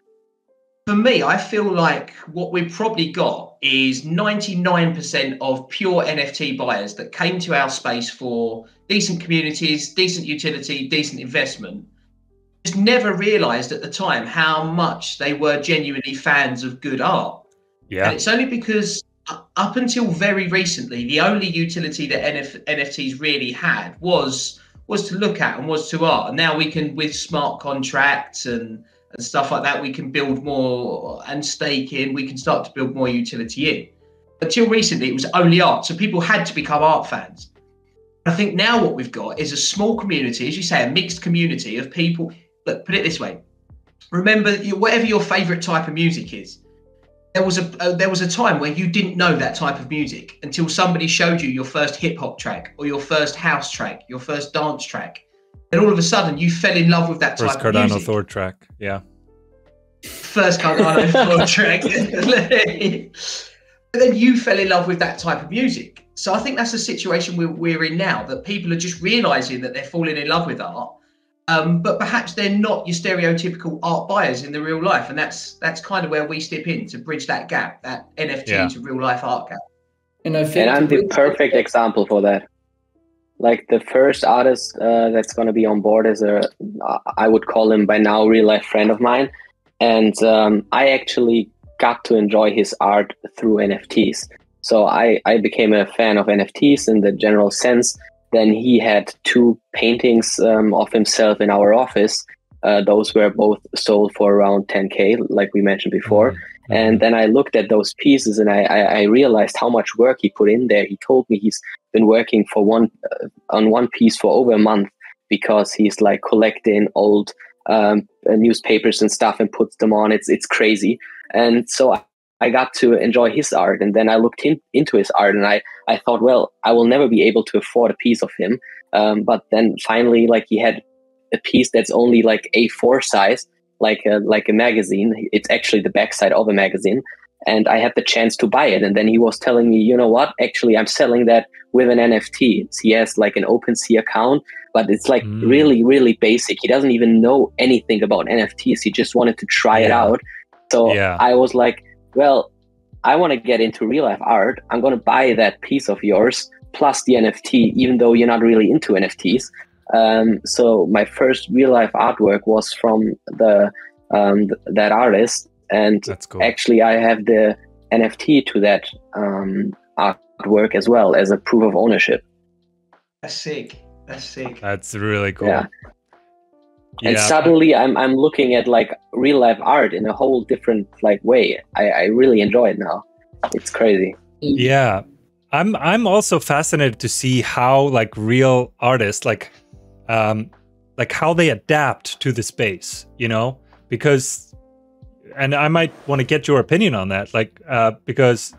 for me, I feel like what we've probably got is 99% of pure NFT buyers that came to our space for decent communities, decent utility, decent investment, just never realised at the time how much they were genuinely fans of good art. Yeah. And it's only because up until very recently, the only utility that NFTs really had was to look at and was to art. And now we can, with smart contracts and stuff like that, we can build more and stake in, we can start to build more utility in. Until recently, it was only art. So people had to become art fans. I think now what we've got is a small community, as you say, a mixed community of people. Look, put it this way. Remember, whatever your favorite type of music is, there was a time where you didn't know that type of music until somebody showed you your first hip hop track or your first house track, your first dance track. And all of a sudden you fell in love with that type of music. First CardanoThor track, yeah. First CardanoThor track. But then you fell in love with that type of music. So I think that's the situation we're in now, that people are just realizing that they're falling in love with art. But perhaps they're not your stereotypical art buyers in the real life. And that's kind of where we step in to bridge that gap, that NFT to real life art gap. And I'm the perfect example for that. Like, the first artist that's going to be on board is I would call him by now real life friend of mine. And I actually got to enjoy his art through NFTs. So I became a fan of NFTs in the general sense. Then he had 2 paintings of himself in our office. Those were both sold for around 10K, like we mentioned before. And then I looked at those pieces and I realized how much work he put in there. He told me he's been working for on one piece for over a month, because he's like collecting old newspapers and stuff and puts them on. It's crazy. And so I got to enjoy his art. And then I looked into his art, and I thought, well, I will never be able to afford a piece of him. But then finally, like, he had a piece that's only like A4 size, like a magazine. It's actually the backside of a magazine. And I had the chance to buy it. And then he was telling me, you know what, actually, I'm selling that with an NFT. He has like an OpenSea account, but it's like really, really basic. He doesn't even know anything about NFTs. He just wanted to try it out. So I was like, well, I want to get into real life art. I'm going to buy that piece of yours plus the NFT, even though you're not really into NFTs. So my first real life artwork was from that artist. And that's cool. Actually, I have the NFT to that artwork as well as a proof of ownership. That's sick. That's sick. That's really cool. Yeah. And suddenly I'm looking at like real life art in a whole different like way. I really enjoy it now. It's crazy. Yeah. I'm also fascinated to see how like real artists like how they adapt to the space, you know, because, and I might want to get your opinion on that, like, because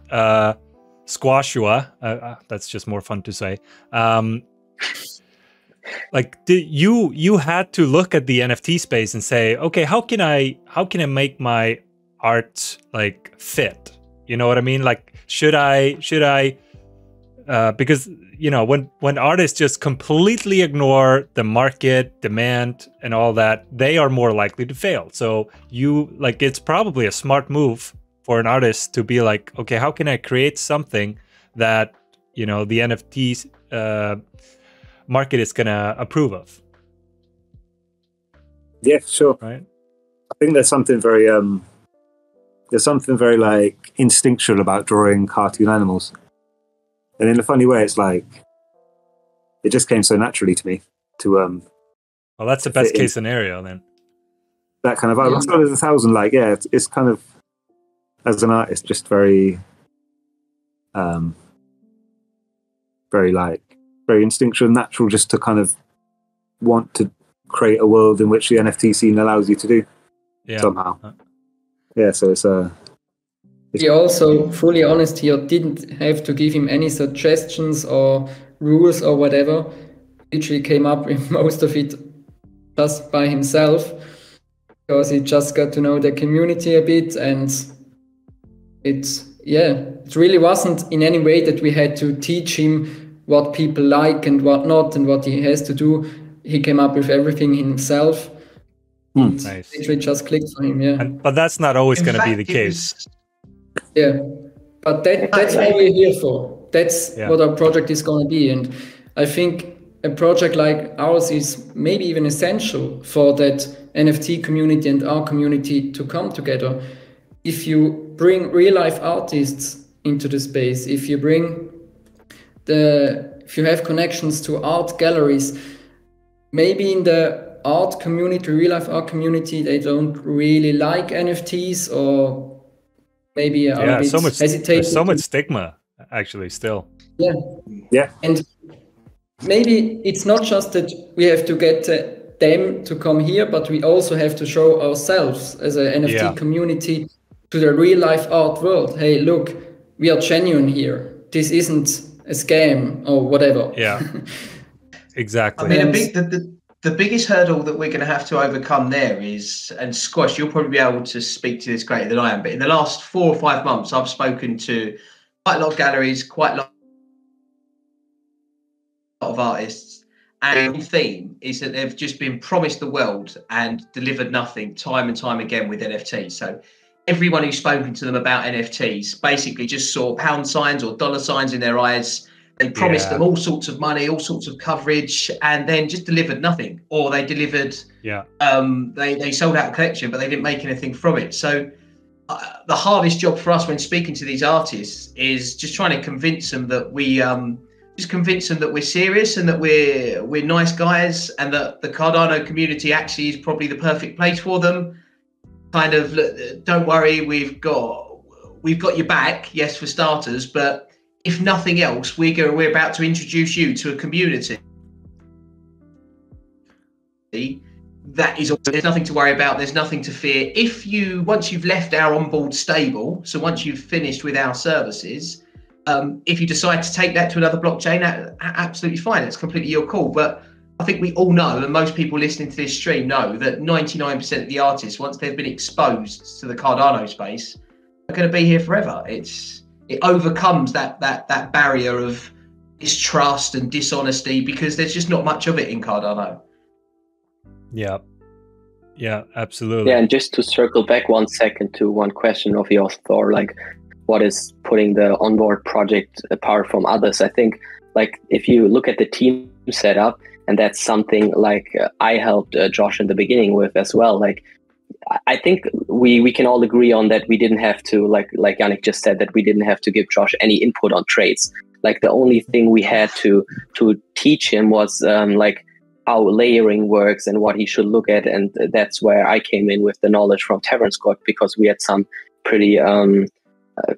Squashua, that's just more fun to say. Like, you had to look at the NFT space and say, okay, how can I make my art like fit? You know what I mean? Like, should I? Because, you know, when artists just completely ignore the market demand and all that, they are more likely to fail. So it's probably a smart move for an artist to be like, okay, how can I create something that, you know, the NFTs market is gonna approve of? Yeah, sure. Right. I think there's something very like instinctual about drawing cartoon animals. And in a funny way, it's like, it just came so naturally to me to well, that's the best case scenario then. That kind of art. As well as 1,000, like, yeah, it's kind of, as an artist, just very instinctual and natural, just to kind of want to create a world in which the NFT scene allows you to do somehow. Yeah, so it's he also, fully honest here, didn't have to give him any suggestions or rules or whatever. Literally came up with most of it just by himself, because he just got to know the community a bit, and it really wasn't in any way that we had to teach him what people like and what not and what he has to do. He came up with everything himself. Nice. It just clicked for him, but that's not always going to be the case. Yeah, but that's what we're here for. That's what our project is going to be. And I think a project like ours is maybe even essential for that NFT community and our community to come together. If you bring real life artists into the space, if you have connections to art galleries, maybe in the art community, real life art community, they don't really like NFTs, or maybe are a bit hesitating. There's so much stigma, actually, still. Yeah. And maybe it's not just that we have to get them to come here, but we also have to show ourselves as an NFT community to the real life art world. Hey, look, we are genuine here. This isn't a scam or whatever. Yeah, exactly. I mean, the biggest hurdle that we're going to have to overcome there is, and Squash, you'll probably be able to speak to this greater than I am, but in the last 4 or 5 months, I've spoken to quite a lot of galleries, quite a lot of artists, and the theme is that they've just been promised the world and delivered nothing time and time again with NFTs. So everyone who's spoken to them about NFTs basically just saw pound signs or dollar signs in their eyes. They promised them all sorts of money, all sorts of coverage, and then just delivered nothing. Or they delivered, they sold out a collection, but they didn't make anything from it. So the hardest job for us when speaking to these artists is just trying to convince them that we're serious and that we're nice guys, and that the Cardano community actually is probably the perfect place for them. kind of, don't worry, we've got your back, yes, for starters, but if nothing else, we're about to introduce you to a community that is, there's nothing to worry about, there's nothing to fear. Once you've left our onboard stable, so once you've finished with our services, if you decide to take that to another blockchain, absolutely fine, it's completely your call. But I think we all know, and most people listening to this stream know, that 99% of the artists, once they've been exposed to the Cardano space, are going to be here forever. It overcomes that barrier of distrust and dishonesty, because there's just not much of it in Cardano. Yeah, absolutely. Yeah, and just to circle back 1 second to one question of yours, Thor, like what is putting the onboard project apart from others? I think, like, if you look at the team setup, and that's something like I helped Josh in the beginning with as well. Like, I think we can all agree on that. We didn't have to, like Yannick just said, that we didn't have to give Josh any input on trades. Like, the only thing we had to teach him was like how layering works and what he should look at. And that's where I came in with the knowledge from Tavern Squad, because we had some pretty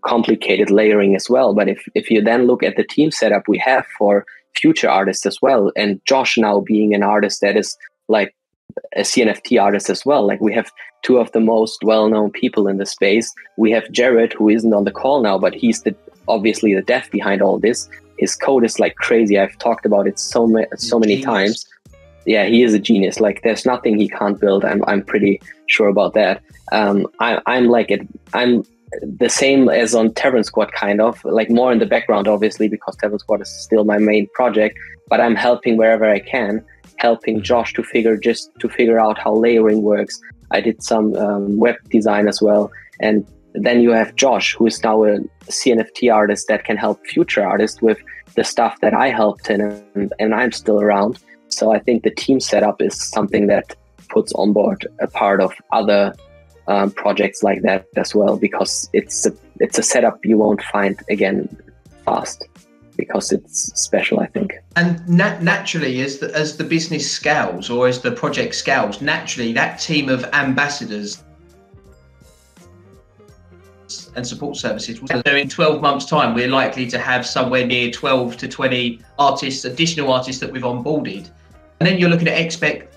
complicated layering as well. But if you then look at the team setup we have for future artists as well, and Josh now being an artist that is like a CNFT artist as well, like we have two of the most well-known people in the space. We have Jared, who isn't on the call now, but he's obviously the dev behind all this. His code is like crazy. I've talked about it so many times. Yeah, he is a genius. Like, there's nothing he can't build. I'm pretty sure about that. I'm the same as on Tavern Squad, kind of like more in the background, obviously, because Tavern Squad is still my main project, but I'm helping wherever I can, helping Josh to figure out how layering works. I did some web design as well. And then you have Josh, who is now a CNFT artist that can help future artists with the stuff that I helped in, and I'm still around. So I think the team setup is something that puts OnBoard a part of other projects like that as well, because it's a setup you won't find again fast, because it's special, I think. And naturally, as the business scales, or as the project scales, naturally that team of ambassadors and support services, so in 12 months time we're likely to have somewhere near 12 to 20 additional artists that we've onboarded. And then you're looking at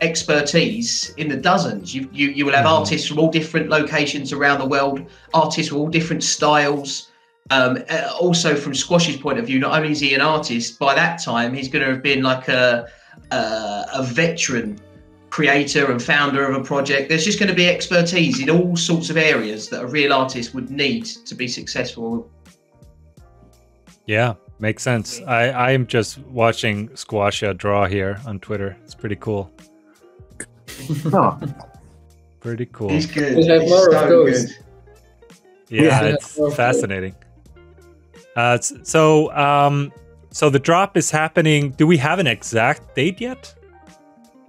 expertise in the dozens. You will have artists from all different locations around the world, artists with all different styles. Also, from Squash's point of view, not only is he an artist, by that time he's going to have been like a veteran creator and founder of a project. There's just going to be expertise in all sorts of areas that a real artist would need to be successful. Yeah. Makes sense. I'm just watching Squasha draw here on Twitter. It's pretty cool. Oh. Pretty cool. He's good. We have more of those. Good. Yeah, it's fascinating. So the drop is happening. Do we have an exact date yet?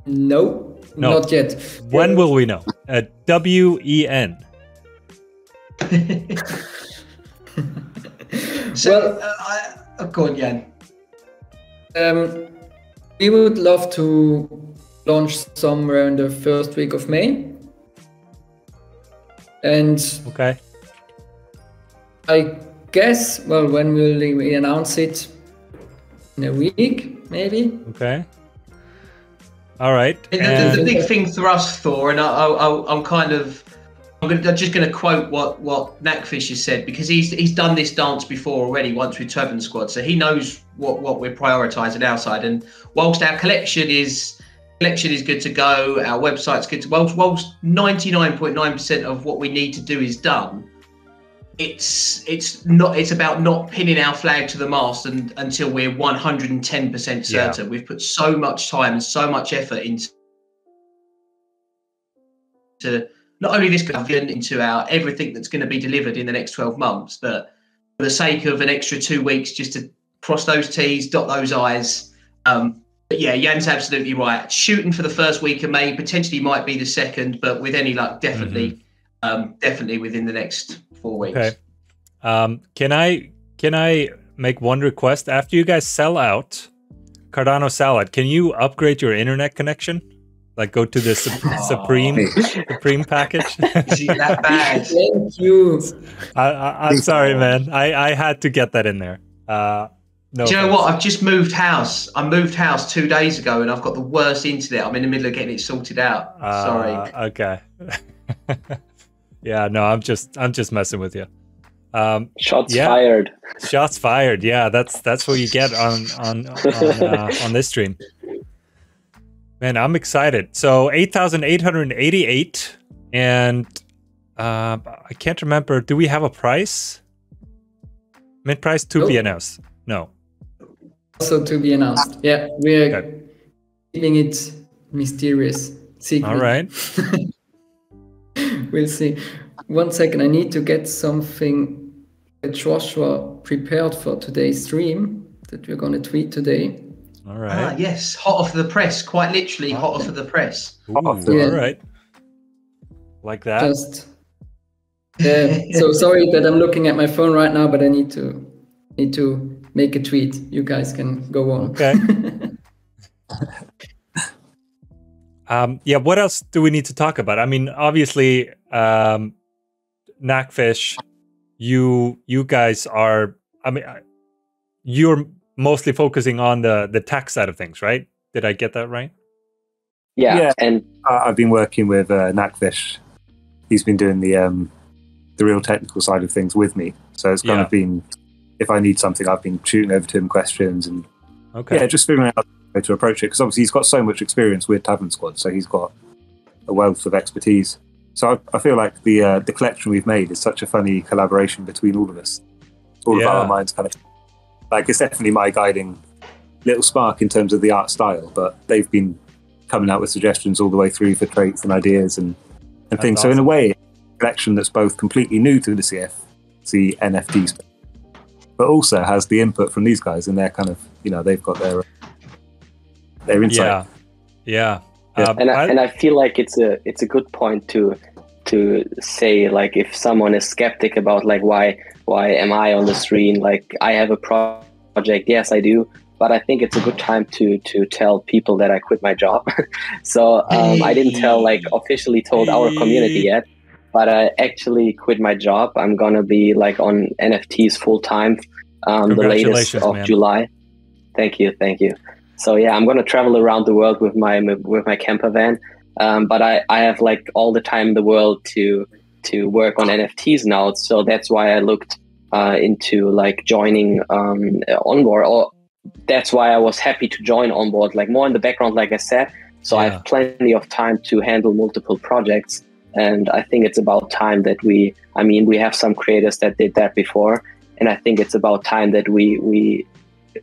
No, not yet. When will we know? WEN. So, go on, Jan. We would love to launch somewhere in the first week of May. And okay, I guess, well, when will we announce it? In a week, maybe? Okay. All right. The big thing for us, Thor, and I'm just going to quote what Knackfish has said, because he's done this dance before already, once with Tavern Squad, so he knows what we're prioritising our side. And whilst our collection is good to go, our website's good to, whilst 99.9% of what we need to do is done, it's about not pinning our flag to the mast until we're 110% certain. Yeah. We've put so much time and so much effort into not only this government, into our everything that's going to be delivered in the next 12 months, but for the sake of an extra 2 weeks, just to cross those T's, dot those I's. But yeah, Jan's absolutely right. Shooting for the first week of May, potentially might be the second, but with any luck, definitely within the next 4 weeks. Okay. Can I make one request? After you guys sell out Cardano Salad, can you upgrade your internet connection? Like go to the Supreme package. Is it that bad? Thank you. I'm sorry, man. I had to get that in there. No. Do you know what? I've just moved house. I moved house 2 days ago, and I've got the worst internet. I'm in the middle of getting it sorted out. Sorry. Okay. Yeah. No, I'm just messing with you. Shots fired. Shots fired. Yeah, that's what you get on this stream. Man, I'm excited. So 8,888, and I can't remember. Do we have a price? Mint price to be announced. No. Also to be announced. Yeah, we're keeping it mysterious, secret. All right. We'll see. 1 second, I need to get something that Joshua prepared for today's stream that we're going to tweet today. All right. Yes, hot off the press. Quite literally, hot off of the press. Ooh, all right. Like that. Just. So sorry that I'm looking at my phone right now, but I need to make a tweet. You guys can go on. Okay. Yeah. What else do we need to talk about? I mean, obviously, Knackfish, you guys are. I mean, you're mostly focusing on the tech side of things, right? Did I get that right? Yeah. And I've been working with Knackfish. He's been doing the real technical side of things with me. So it's kind of been, if I need something, I've been shooting over to him questions and just figuring out how to approach it. Because obviously he's got so much experience with Tavern Squad, so he's got a wealth of expertise. So I feel like the collection we've made is such a funny collaboration between all of us. All of our minds kind of, like, it's definitely my guiding little spark in terms of the art style, but they've been coming out with suggestions all the way through for traits and ideas and things. Awesome. So in a way, a collection that's both completely new to the CNFT space, but also has the input from these guys, and they're kind of, they've got their insight. Yeah. And I feel like it's a good point to say, like, if someone is skeptic about, like, why am I on the stream? Like, I have a project. Yes, I do. But I think it's a good time to tell people that I quit my job. So I didn't officially told our community yet, but I actually quit my job. I'm going to be like on NFTs full time, the latest of July. Thank you. So yeah, I'm going to travel around the world with my camper van. But I have like all the time in the world to work on NFTs now. So that's why I looked into like joining OnBoard, or that's why I was happy to join OnBoard, like more in the background, like I said. So I have plenty of time to handle multiple projects. And I think it's about time that we have some creators that did that before. And I think it's about time that we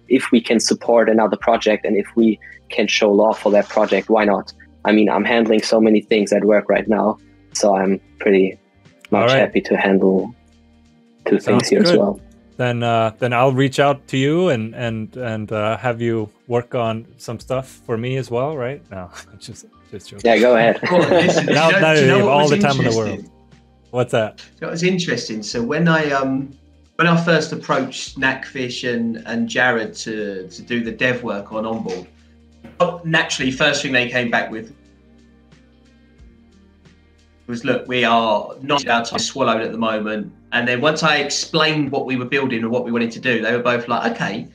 if we can support another project and if we can show love for that project, why not? I mean, I'm handling so many things at work right now, so I'm pretty much happy to handle two things here as well. Then I'll reach out to you and have you work on some stuff for me as well, right? No, just joking. Yeah, go ahead. Well, listen, now all the time in the world. What's that? That was interesting. So when I first approached Knackfish and Jared to do the dev work on OnBoard, naturally, first thing they came back with was, look, we are not our time swallowed at the moment. And then once I explained what we were building and what we wanted to do, they were both like, okay,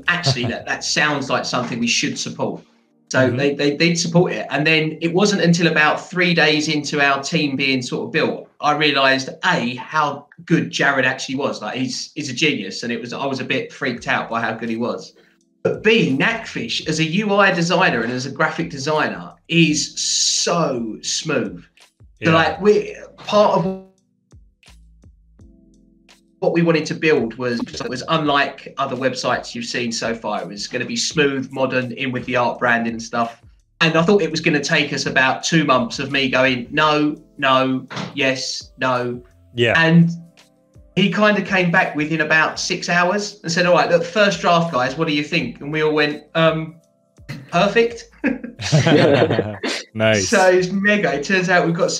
actually that sounds like something we should support. So they did support it. And then it wasn't until about 3 days into our team being sort of built, I realized how good Jared actually was. Like he's a genius, and I was a bit freaked out by how good he was. But B, Knackfish as a UI designer and as a graphic designer is so smooth. So like part of what we wanted to build was unlike other websites you've seen so far. It was going to be smooth, modern, in with the art branding and stuff. And I thought it was going to take us about 2 months of me going, no, yes, no. Yeah. And he kind of came back within about 6 hours and said, all right, look, first draft, guys, what do you think? And we all went, perfect. Nice. So it's mega. It turns out we've got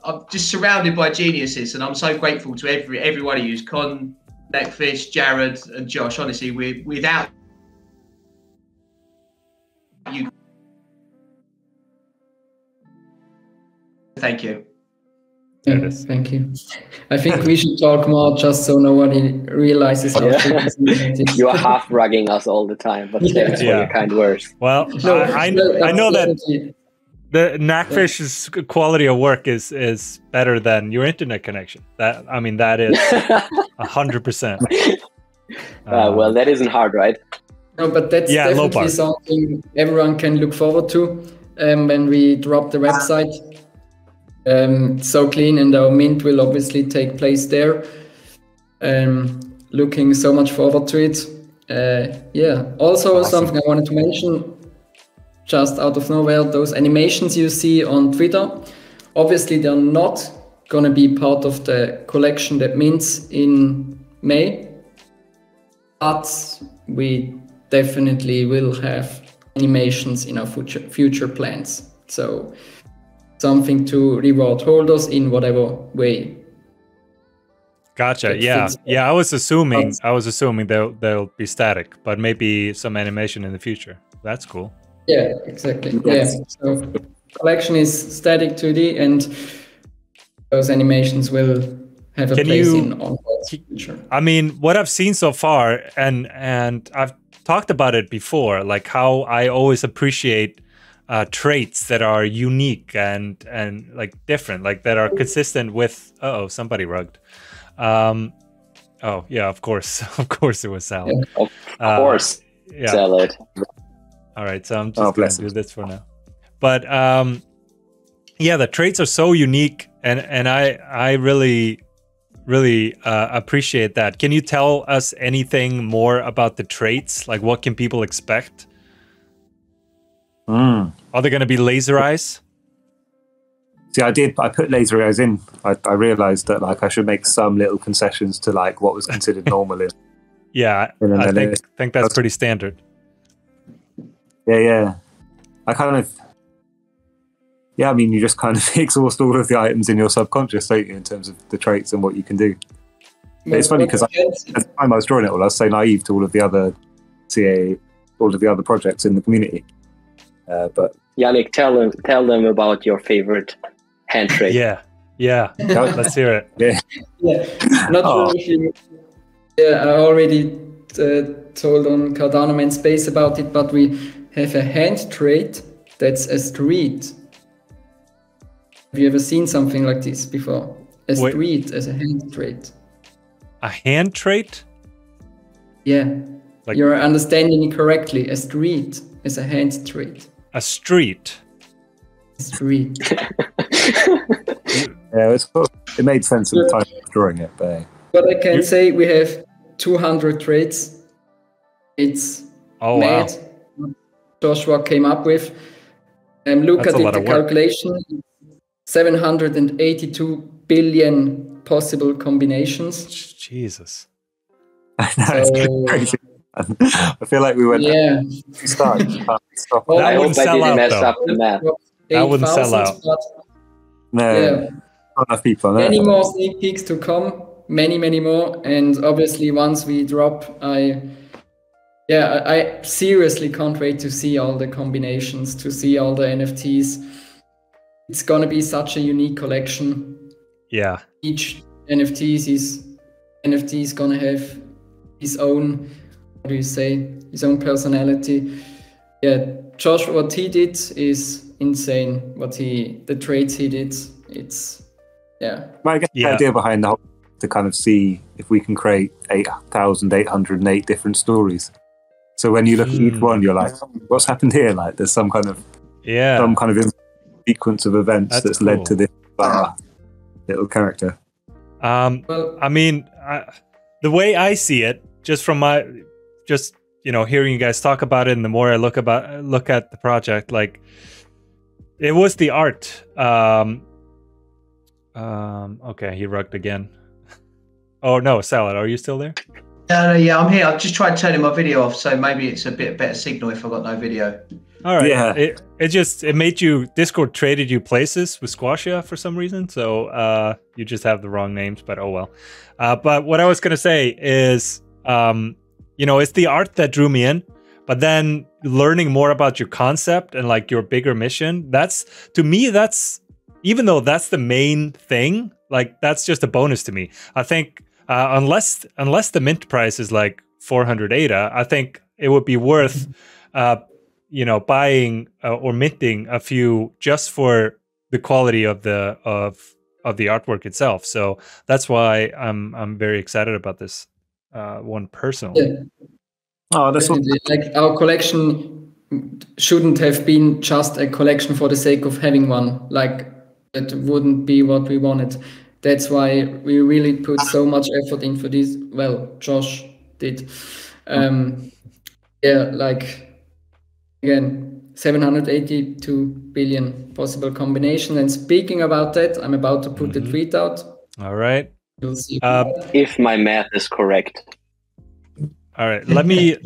I'm just surrounded by geniuses, and I'm so grateful to every one of you, Con, Knackfish, Jared, and Josh. Honestly, without you Thank you. Yeah, thank you. I think we should talk more just so nobody realizes how you are half rugging us all the time, but thanks for your kind words. Well, no, I know that the Knackfish's quality of work is better than your internet connection. That is 100%. Well, that isn't hard, right? No, but that's definitely something everyone can look forward to when we drop the website. So clean, and our mint will obviously take place there. Looking so much forward to it. Also awesome. Something I wanted to mention, just out of nowhere, those animations you see on Twitter, obviously they're not gonna be part of the collection that mints in May, but we definitely will have animations in our future plans. So something to reward holders in whatever way. Gotcha. Yeah. I was assuming they'll be static, but maybe some animation in the future. That's cool. Yeah, exactly. Yes. Yeah. So collection is static 2D, and those animations will have a place in OnBoard's future. I mean, what I've seen so far, and I've talked about it before, like how I always appreciate traits that are unique and like different, like that are consistent with. Somebody rugged. Of course, it was Salad. Of course, Salad. All right, so I'm just going to do this for now. But the traits are so unique, and I really appreciate that. Can you tell us anything more about the traits? Like, what can people expect? Are they going to be laser eyes? See, I put laser eyes in. I realized that like I should make some little concessions to like what was considered normal in. Yeah, I think that's pretty standard. Yeah. I mean, you just kind of exhaust all of the items in your subconscious, don't you, in terms of the traits and what you can do. But it's funny because at the time I was drawing it all, I was so naive to all of the other projects in the community. But Yannick, tell them about your favorite hand trait. Yeah. Let's hear it. Yeah. Not sure if you. Yeah, I already told on Cardano and Space about it, but we have a hand trait that's a street. Have you ever seen something like this before? Street as a hand trait. A hand trait? Yeah. Like, you're understanding it correctly. A street is a hand trait. A street. Street. It made sense at the time of drawing it, but I can say we have 200 traits. It's mad. Wow. Joshua came up with. Look That's at it, the calculation. 782 billion possible combinations. Jesus. I know, it's crazy. I feel like we went start. That wouldn't sell out, though. That wouldn't sell out. No, not enough people. Many more sneak peeks to come. Many more. And obviously, once we drop, I seriously can't wait to see all the combinations, to see all the NFTs. It's gonna be such a unique collection. Yeah. Each NFT is gonna have his own. What do you say? His own personality. Yeah, Josh, what he did is insane. The traits he did, it's I guess the idea behind the whole to kind of see if we can create 8,808 different stories. So when you look at each one, you're like, what's happened here? Like, there's some kind of sequence of events that's led to this little character. I mean, the way I see it, just from hearing you guys talk about it, and the more I look at the project, like it was the art. Okay, he rugged again. Oh no, Salad, are you still there? Yeah, I'm here. I've just tried turning my video off, so maybe it's a bit better signal if I've got no video. All right. Yeah. It made you, Discord traded you places with Squashia for some reason, so you just have the wrong names, but oh well. But what I was gonna say is, it's the art that drew me in, but then learning more about your concept and like your bigger mission. That's even though that's the main thing, like that's just a bonus to me. I think unless the mint price is like 400 ADA, I think it would be worth buying or minting a few just for the quality of the artwork itself. So that's why I'm very excited about this one personally. Yeah. Oh, that's like our collection shouldn't have been just a collection for the sake of having one. Like that wouldn't be what we wanted. That's why we really put so much effort into this. Well, Josh did. Like again, 782 billion possible combination. And speaking about that, I'm about to put the tweet out. All right. You'll see. If my math is correct. All right. Let me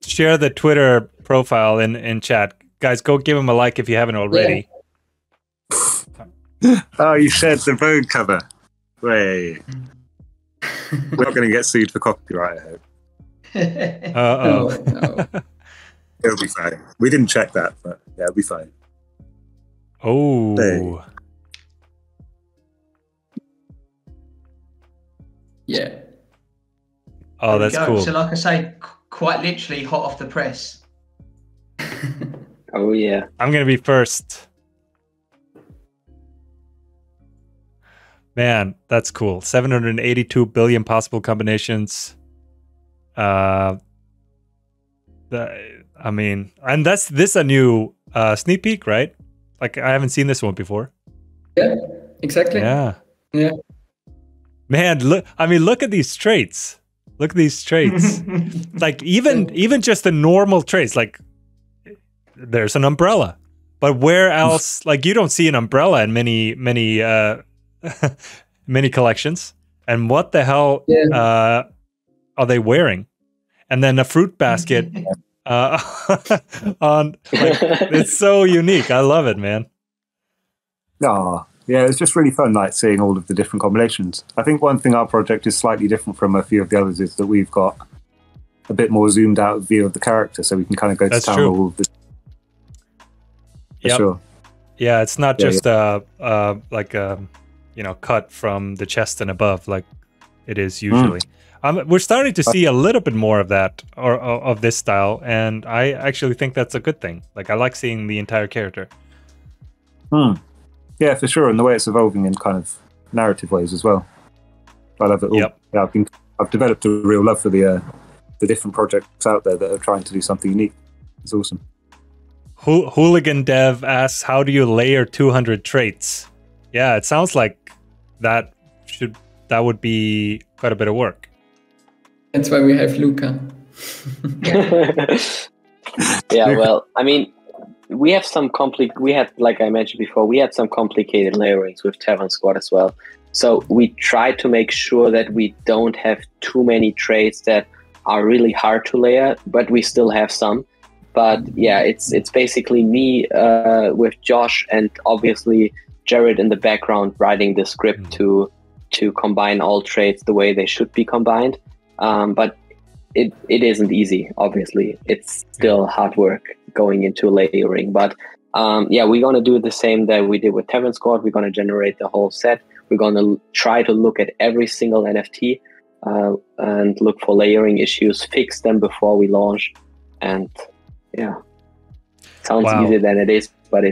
share the Twitter profile in chat. Guys, go give him a like if you haven't already. Yeah. Oh, you shared the Vogue cover. Great. We're not going to get sued for copyright, I hope. No. It'll be fine. We didn't check that, but yeah, it'll be fine. Oh. Hey. Yeah. Oh, that's cool. So like I say, quite literally hot off the press. Oh, yeah. I'm going to be first. Man, that's cool. 782 billion possible combinations. And this a new sneak peek, right? Like I haven't seen this one before. Yeah, exactly. Yeah. Yeah. Man, look at these traits. Look at these traits. Like even just the normal traits, like there's an umbrella. But where else, like you don't see an umbrella in many many collections. And what the hell are they wearing? And then a fruit basket on it's so unique. I love it, man. Oh, yeah, it's just really fun, like seeing all of the different combinations. I think one thing our project is slightly different from a few of the others is that we've got a bit more zoomed out view of the character, so we can kind of go to town on all of the. Yep. Sure. Yeah, it's not just cut from the chest and above like it is usually. We're starting to see a little bit more of that or of this style, and I actually think that's a good thing. Like I like seeing the entire character. Yeah, for sure, and the way it's evolving in kind of narrative ways as well. I love it all. Yep. Yeah, I've developed a real love for the different projects out there that are trying to do something unique. It's awesome. Hooligan Dev asks, how do you layer 200 traits? Yeah, it sounds like that would be quite a bit of work. That's why we have Luca. Yeah, well, I mean, we have some like I mentioned before, we had some complicated layerings with Tavern Squad as well. So we try to make sure that we don't have too many traits that are really hard to layer, but we still have some. But yeah, it's basically me with Josh and obviously Jared in the background writing the script to combine all traits the way they should be combined. But it isn't easy, obviously. It's still hard work going into layering. But we're going to do the same that we did with Tavern Squad. We're going to generate the whole set. We're going to try to look at every single NFT and look for layering issues, fix them before we launch. And yeah, sounds easier than it is, but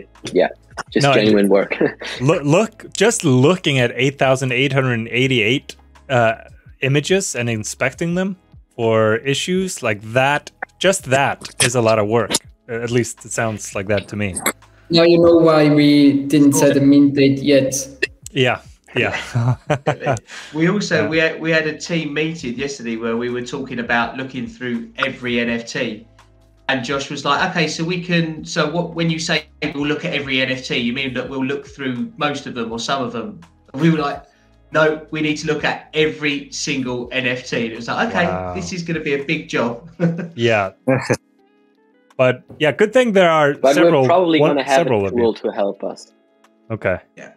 genuine work. Just looking at 8,888 images and inspecting them for issues like that, just that is a lot of work. At least it sounds like that to me. Now you know why we didn't set a mint date yet. Yeah. We also we had a team meeting yesterday where we were talking about looking through every NFT, and Josh was like, "Okay, so we can. So what? When you say we'll look at every NFT, you mean that we'll look through most of them or some of them?" And we were like, "No, we need to look at every single NFT." And it was like, "Okay, this is going to be a big job." Yeah. But yeah, good thing there are several. We're probably going to have a tool to help us. Okay. Yeah.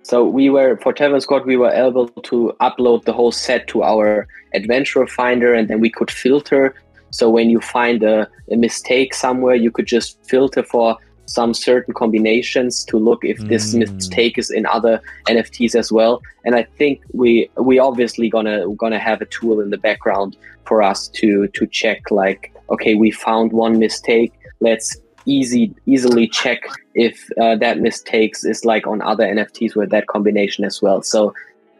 So for Tavern Squad, we were able to upload the whole set to our Adventurer Finder, and then we could filter. So when you find a mistake somewhere, you could just filter for some certain combinations to look if this mistake is in other NFTs as well. And I think we obviously gonna have a tool in the background for us to check, like, okay, we found one mistake. Let's easily check if that mistake is like on other NFTs with that combination as well. So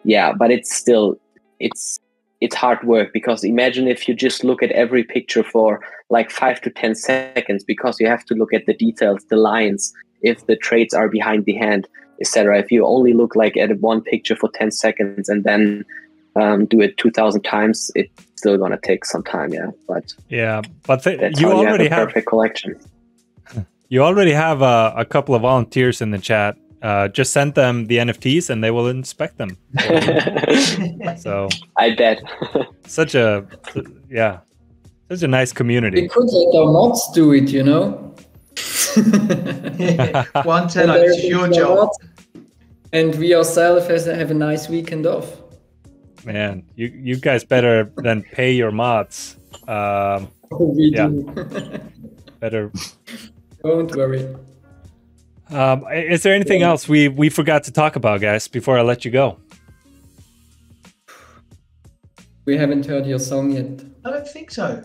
yeah, but it's still it's hard work, because imagine if you just look at every picture for like 5 to 10 seconds, because you have to look at the details, the lines, if the traits are behind the hand, etc. If you only look like at one picture for 10 seconds and then do it 2,000 times, it's still gonna take some time. But you already have a perfect collection. You already have a couple of volunteers in the chat. Just send them the NFTs and they will inspect them. So I bet. such a nice community. We could let our mods do it, you know. One tenner, it's your job. And we ourselves have a nice weekend off. Man, you guys better then pay your mods. We do. Better. Don't worry. Is there anything else we forgot to talk about, guys, before I let you go? We haven't heard your song yet. I don't think so.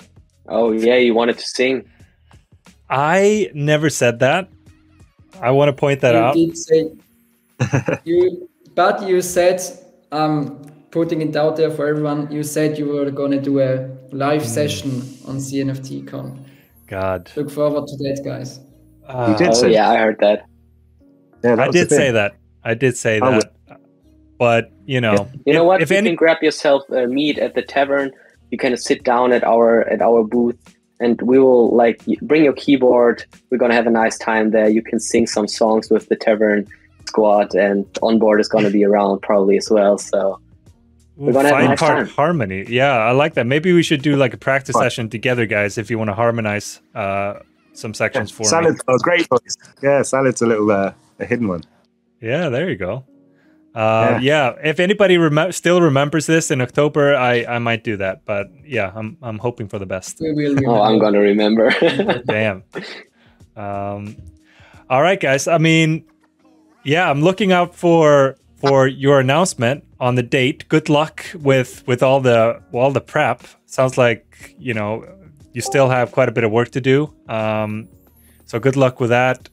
Oh yeah, you wanted to sing. I never said that. I want to point that out. You did say but you said, putting it out there for everyone, you said you were going to do a live session on CNFT Con. God. Look forward to that, guys. You did say I heard that. Yeah, I did say that. But you know, you know what? If you can grab yourself a meat at the tavern, you can sit down at our booth, and we will like bring your keyboard. We're gonna have a nice time there. You can sing some songs with the tavern squad, and OnBoard is gonna be around probably as well. So we're gonna have a nice time. Harmony. Yeah, I like that. Maybe we should do like a practice session together, guys. If you want to harmonize some sections for Salad's me. a great voice. Yeah, Salad's a little a hidden one. Yeah, there you go. If anybody still remembers this in October, I might do that. But yeah, I'm hoping for the best. We will remember. Oh, I'm gonna remember. Damn. All right, guys. I mean, yeah, I'm looking out for your announcement on the date. Good luck with all the prep. Sounds like you still have quite a bit of work to do. So good luck with that.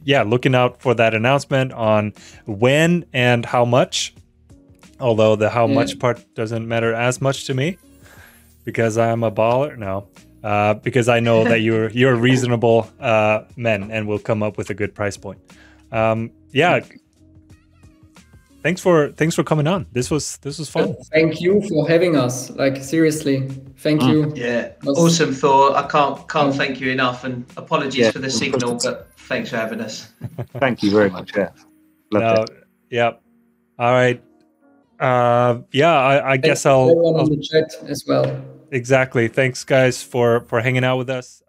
Looking out for that announcement on when and how much. Although the how much part doesn't matter as much to me, because I'm a baller. No, because I know that you're reasonable men and will come up with a good price point. Thanks for coming on. This was fun. Thank you for having us. Like seriously, thank you. Yeah, awesome, Thor. I can't thank you enough, and apologies for the signal, but thanks for having us. Thank you very much. Yeah, loved it. Yeah. All right. I guess I'll in the chat as well. Exactly. Thanks, guys, for hanging out with us.